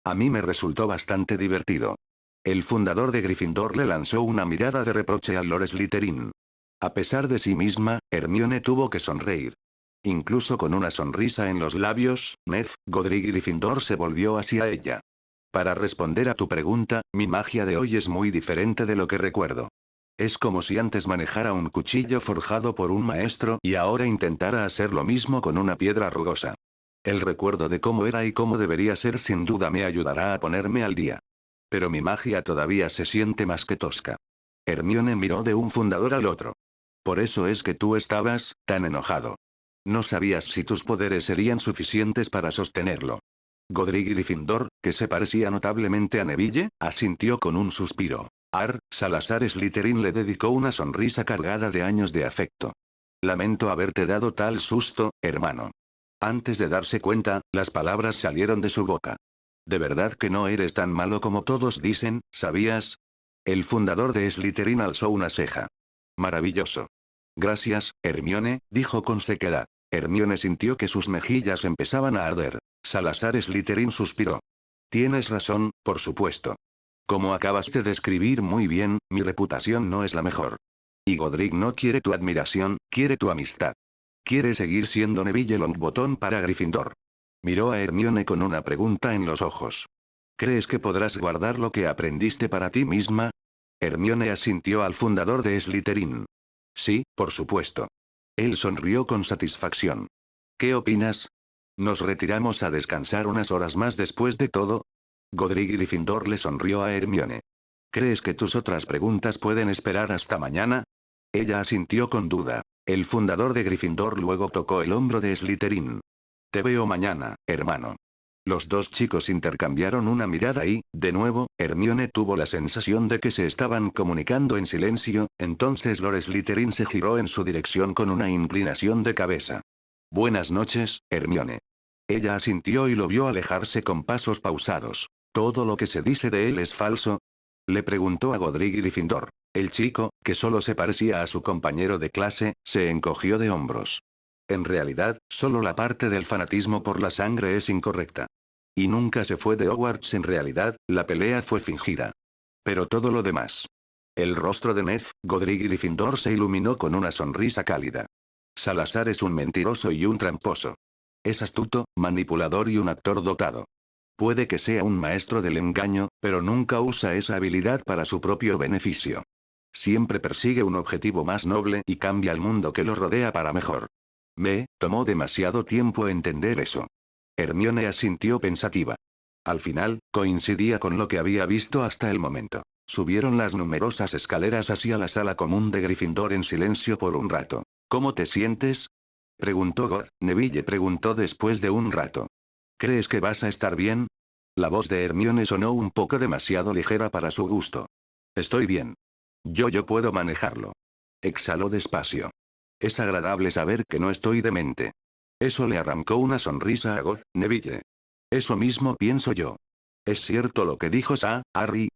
A mí me resultó bastante divertido. El fundador de Gryffindor le lanzó una mirada de reproche a Lord Slytherin. A pesar de sí misma, Hermione tuvo que sonreír. Incluso con una sonrisa en los labios, Ned, Godric Gryffindor se volvió hacia ella. Para responder a tu pregunta, mi magia de hoy es muy diferente de lo que recuerdo. Es como si antes manejara un cuchillo forjado por un maestro y ahora intentara hacer lo mismo con una piedra rugosa. El recuerdo de cómo era y cómo debería ser sin duda me ayudará a ponerme al día. Pero mi magia todavía se siente más que tosca. Hermione miró de un fundador al otro. Por eso es que tú estabas tan enojado. No sabías si tus poderes serían suficientes para sostenerlo. Godric Gryffindor, que se parecía notablemente a Neville, asintió con un suspiro. Salazar Slytherin le dedicó una sonrisa cargada de años de afecto. Lamento haberte dado tal susto, hermano. Antes de darse cuenta, las palabras salieron de su boca. ¿De verdad que no eres tan malo como todos dicen, sabías? El fundador de Slytherin alzó una ceja. Maravilloso. Gracias, Hermione, dijo con sequedad. Hermione sintió que sus mejillas empezaban a arder. Salazar Slytherin suspiró. Tienes razón, por supuesto. Como acabas de describir muy bien, mi reputación no es la mejor. Y Godric no quiere tu admiración, quiere tu amistad. Quiere seguir siendo Neville Longbottom para Gryffindor. Miró a Hermione con una pregunta en los ojos. ¿Crees que podrás guardar lo que aprendiste para ti misma? Hermione asintió al fundador de Slytherin. Sí, por supuesto. Él sonrió con satisfacción. ¿Qué opinas? ¿Nos retiramos a descansar unas horas más después de todo? Godric Gryffindor le sonrió a Hermione. ¿Crees que tus otras preguntas pueden esperar hasta mañana? Ella asintió con duda. El fundador de Gryffindor luego tocó el hombro de Slytherin. Te veo mañana, hermano. Los dos chicos intercambiaron una mirada y, de nuevo, Hermione tuvo la sensación de que se estaban comunicando en silencio, entonces Lord Slytherin se giró en su dirección con una inclinación de cabeza. Buenas noches, Hermione. Ella asintió y lo vio alejarse con pasos pausados. ¿Todo lo que se dice de él es falso? Le preguntó a Godric Gryffindor. El chico, que solo se parecía a su compañero de clase, se encogió de hombros. En realidad, solo la parte del fanatismo por la sangre es incorrecta. Y nunca se fue de Hogwarts en realidad, la pelea fue fingida. Pero todo lo demás. El rostro de Ned, Godric Gryffindor se iluminó con una sonrisa cálida. Salazar es un mentiroso y un tramposo. Es astuto, manipulador y un actor dotado. Puede que sea un maestro del engaño, pero nunca usa esa habilidad para su propio beneficio. Siempre persigue un objetivo más noble y cambia el mundo que lo rodea para mejor. Me tomó demasiado tiempo entender eso. Hermione asintió pensativa. Al final, coincidía con lo que había visto hasta el momento. Subieron las numerosas escaleras hacia la sala común de Gryffindor en silencio por un rato. ¿Cómo te sientes? Preguntó God. Neville preguntó después de un rato. ¿Crees que vas a estar bien? La voz de Hermione sonó un poco demasiado ligera para su gusto. Estoy bien. Yo puedo manejarlo. Exhaló despacio. Es agradable saber que no estoy demente. Eso le arrancó una sonrisa a God. Neville. Eso mismo pienso yo. ¿Es cierto lo que dijo Harry?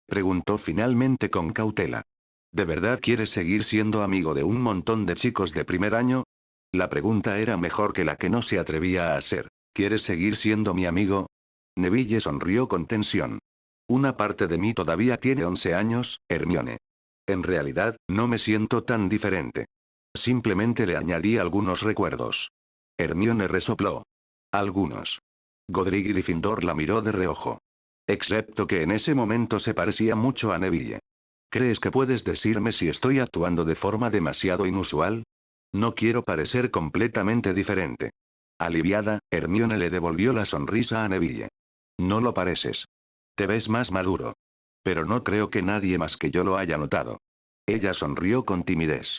Preguntó finalmente con cautela. ¿De verdad quieres seguir siendo amigo de un montón de chicos de primer año? La pregunta era mejor que la que no se atrevía a hacer. ¿Quieres seguir siendo mi amigo? Neville sonrió con tensión. Una parte de mí todavía tiene 11 años, Hermione. En realidad, no me siento tan diferente. Simplemente le añadí algunos recuerdos. Hermione resopló. Algunos. Godric Gryffindor la miró de reojo. Excepto que en ese momento se parecía mucho a Neville. ¿Crees que puedes decirme si estoy actuando de forma demasiado inusual? No quiero parecer completamente diferente. Aliviada, Hermione le devolvió la sonrisa a Neville. No lo pareces. Te ves más maduro. Pero no creo que nadie más que yo lo haya notado. Ella sonrió con timidez.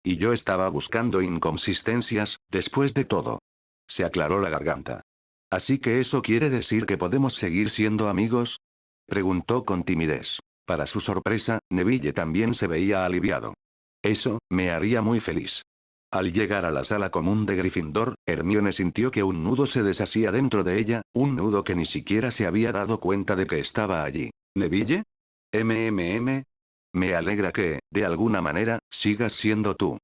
Y yo estaba buscando inconsistencias, después de todo. Se aclaró la garganta. ¿Así que eso quiere decir que podemos seguir siendo amigos? Preguntó con timidez. Para su sorpresa, Neville también se veía aliviado. Eso, me haría muy feliz. Al llegar a la sala común de Gryffindor, Hermione sintió que un nudo se deshacía dentro de ella, un nudo que ni siquiera se había dado cuenta de que estaba allí. ¿Neville? MMM. Me alegra que, de alguna manera, sigas siendo tú.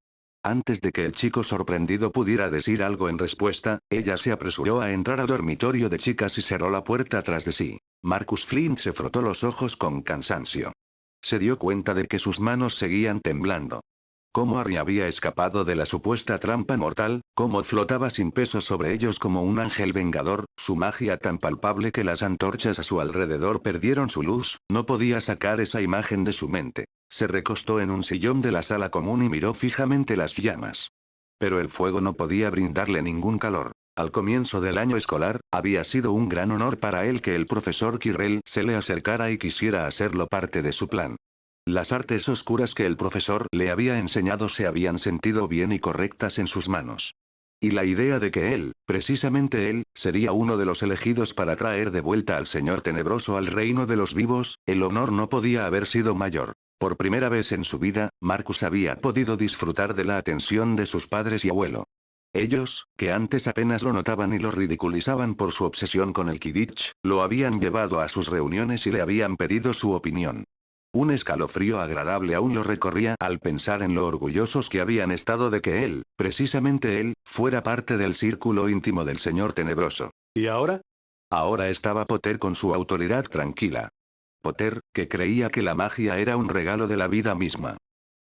Antes de que el chico sorprendido pudiera decir algo en respuesta, ella se apresuró a entrar al dormitorio de chicas y cerró la puerta tras de sí. Marcus Flint se frotó los ojos con cansancio. Se dio cuenta de que sus manos seguían temblando. Cómo Harry había escapado de la supuesta trampa mortal, cómo flotaba sin peso sobre ellos como un ángel vengador, su magia tan palpable que las antorchas a su alrededor perdieron su luz, no podía sacar esa imagen de su mente. Se recostó en un sillón de la sala común y miró fijamente las llamas. Pero el fuego no podía brindarle ningún calor. Al comienzo del año escolar, había sido un gran honor para él que el profesor Quirrell se le acercara y quisiera hacerlo parte de su plan. Las artes oscuras que el profesor le había enseñado se habían sentido bien y correctas en sus manos. Y la idea de que él, precisamente él, sería uno de los elegidos para traer de vuelta al Señor Tenebroso al reino de los vivos, el honor no podía haber sido mayor. Por primera vez en su vida, Marcus había podido disfrutar de la atención de sus padres y abuelo. Ellos, que antes apenas lo notaban y lo ridiculizaban por su obsesión con el Quidditch, lo habían llevado a sus reuniones y le habían pedido su opinión. Un escalofrío agradable aún lo recorría al pensar en lo orgullosos que habían estado de que él, precisamente él, fuera parte del círculo íntimo del Señor Tenebroso. ¿Y ahora? Ahora estaba Potter con su autoridad tranquila. Potter, que creía que la magia era un regalo de la vida misma.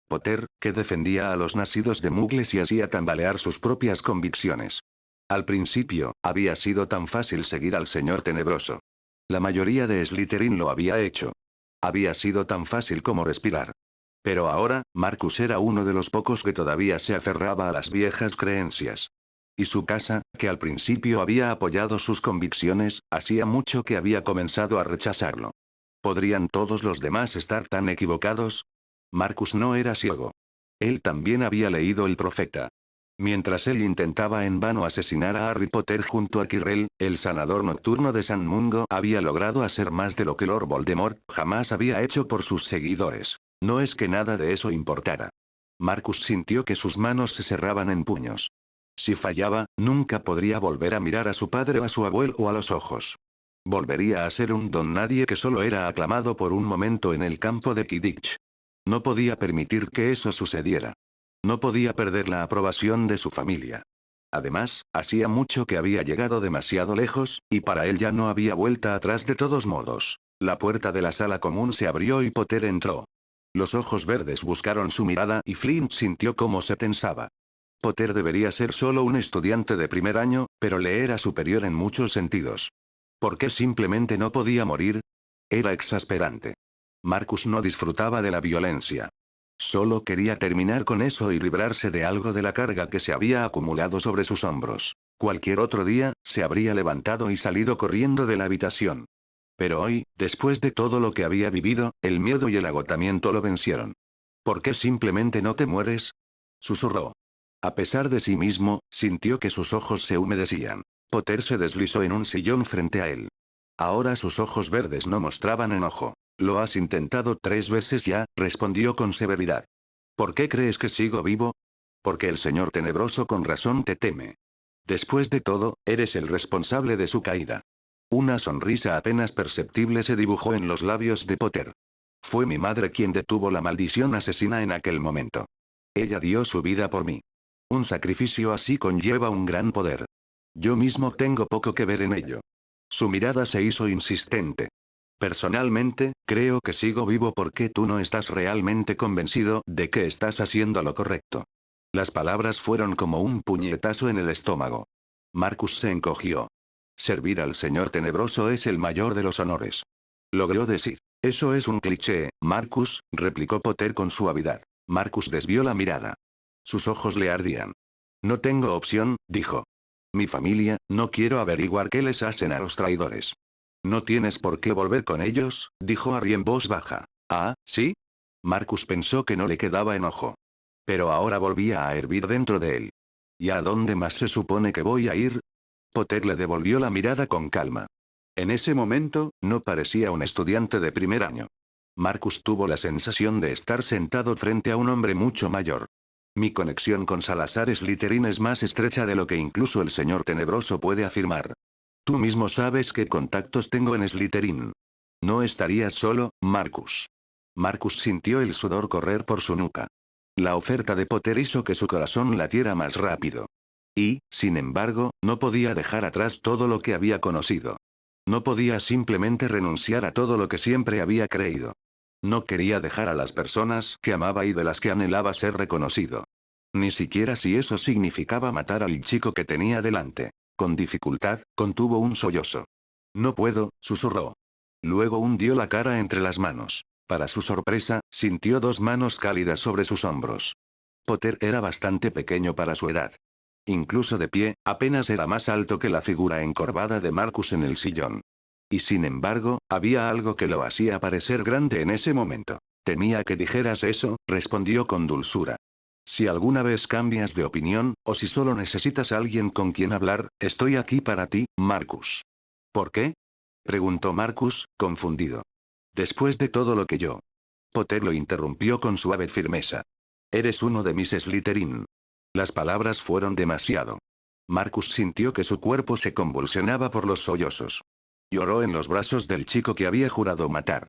Potter, que defendía a los nacidos de Muggles y hacía tambalear sus propias convicciones. Al principio, había sido tan fácil seguir al Señor Tenebroso. La mayoría de Slytherin lo había hecho. Había sido tan fácil como respirar. Pero ahora, Marcus era uno de los pocos que todavía se aferraba a las viejas creencias. Y su casa, que al principio había apoyado sus convicciones, hacía mucho que había comenzado a rechazarlo. ¿Podrían todos los demás estar tan equivocados? Marcus no era ciego. Él también había leído el profeta. Mientras él intentaba en vano asesinar a Harry Potter junto a Quirrell, el sanador nocturno de San Mungo había logrado hacer más de lo que Lord Voldemort jamás había hecho por sus seguidores. No es que nada de eso importara. Marcus sintió que sus manos se cerraban en puños. Si fallaba, nunca podría volver a mirar a su padre o a su abuelo a los ojos. Volvería a ser un don nadie que solo era aclamado por un momento en el campo de Quidditch. No podía permitir que eso sucediera. No podía perder la aprobación de su familia. Además, hacía mucho que había llegado demasiado lejos, y para él ya no había vuelta atrás de todos modos. La puerta de la sala común se abrió y Potter entró. Los ojos verdes buscaron su mirada y Flint sintió cómo se tensaba. Potter debería ser solo un estudiante de primer año, pero le era superior en muchos sentidos. ¿Por qué simplemente no podía morir? Era exasperante. Marcus no disfrutaba de la violencia. Solo quería terminar con eso y librarse de algo de la carga que se había acumulado sobre sus hombros. Cualquier otro día, se habría levantado y salido corriendo de la habitación. Pero hoy, después de todo lo que había vivido, el miedo y el agotamiento lo vencieron. ¿Por qué simplemente no te mueres? Susurró. A pesar de sí mismo, sintió que sus ojos se humedecían. Potter se deslizó en un sillón frente a él. Ahora sus ojos verdes no mostraban enojo. Lo has intentado 3 veces ya, respondió con severidad. ¿Por qué crees que sigo vivo? Porque el Señor Tenebroso con razón te teme. Después de todo, eres el responsable de su caída. Una sonrisa apenas perceptible se dibujó en los labios de Potter. Fue mi madre quien detuvo la maldición asesina en aquel momento. Ella dio su vida por mí. Un sacrificio así conlleva un gran poder. Yo mismo tengo poco que ver en ello. Su mirada se hizo insistente. Personalmente, creo que sigo vivo porque tú no estás realmente convencido de que estás haciendo lo correcto. Las palabras fueron como un puñetazo en el estómago. Marcus se encogió. Servir al Señor Tenebroso es el mayor de los honores. Logró decir. Eso es un cliché, Marcus, replicó Potter con suavidad. Marcus desvió la mirada. Sus ojos le ardían. No tengo opción, dijo. Mi familia, no quiero averiguar qué les hacen a los traidores. No tienes por qué volver con ellos, dijo Harry en voz baja. Ah, ¿sí? Marcus pensó que no le quedaba enojo. Pero ahora volvía a hervir dentro de él. ¿Y a dónde más se supone que voy a ir? Potter le devolvió la mirada con calma. En ese momento, no parecía un estudiante de primer año. Marcus tuvo la sensación de estar sentado frente a un hombre mucho mayor. Mi conexión con Salazar Slytherin es más estrecha de lo que incluso el Señor Tenebroso puede afirmar. Tú mismo sabes qué contactos tengo en Slytherin. No estarías solo, Marcus. Marcus sintió el sudor correr por su nuca. La oferta de Potter hizo que su corazón latiera más rápido. Y, sin embargo, no podía dejar atrás todo lo que había conocido. No podía simplemente renunciar a todo lo que siempre había creído. No quería dejar a las personas que amaba y de las que anhelaba ser reconocido. Ni siquiera si eso significaba matar al chico que tenía delante. Con dificultad, contuvo un sollozo. No puedo, susurró. Luego hundió la cara entre las manos. Para su sorpresa, sintió 2 manos cálidas sobre sus hombros. Potter era bastante pequeño para su edad. Incluso de pie, apenas era más alto que la figura encorvada de Marcus en el sillón. Y sin embargo, había algo que lo hacía parecer grande en ese momento. Temía que dijeras eso, respondió con dulzura. Si alguna vez cambias de opinión, o si solo necesitas a alguien con quien hablar, estoy aquí para ti, Marcus. ¿Por qué? Preguntó Marcus, confundido. Después de todo lo que yo. Potter lo interrumpió con suave firmeza. Eres uno de mis Slytherin. Las palabras fueron demasiado. Marcus sintió que su cuerpo se convulsionaba por los sollozos. Lloró en los brazos del chico que había jurado matar.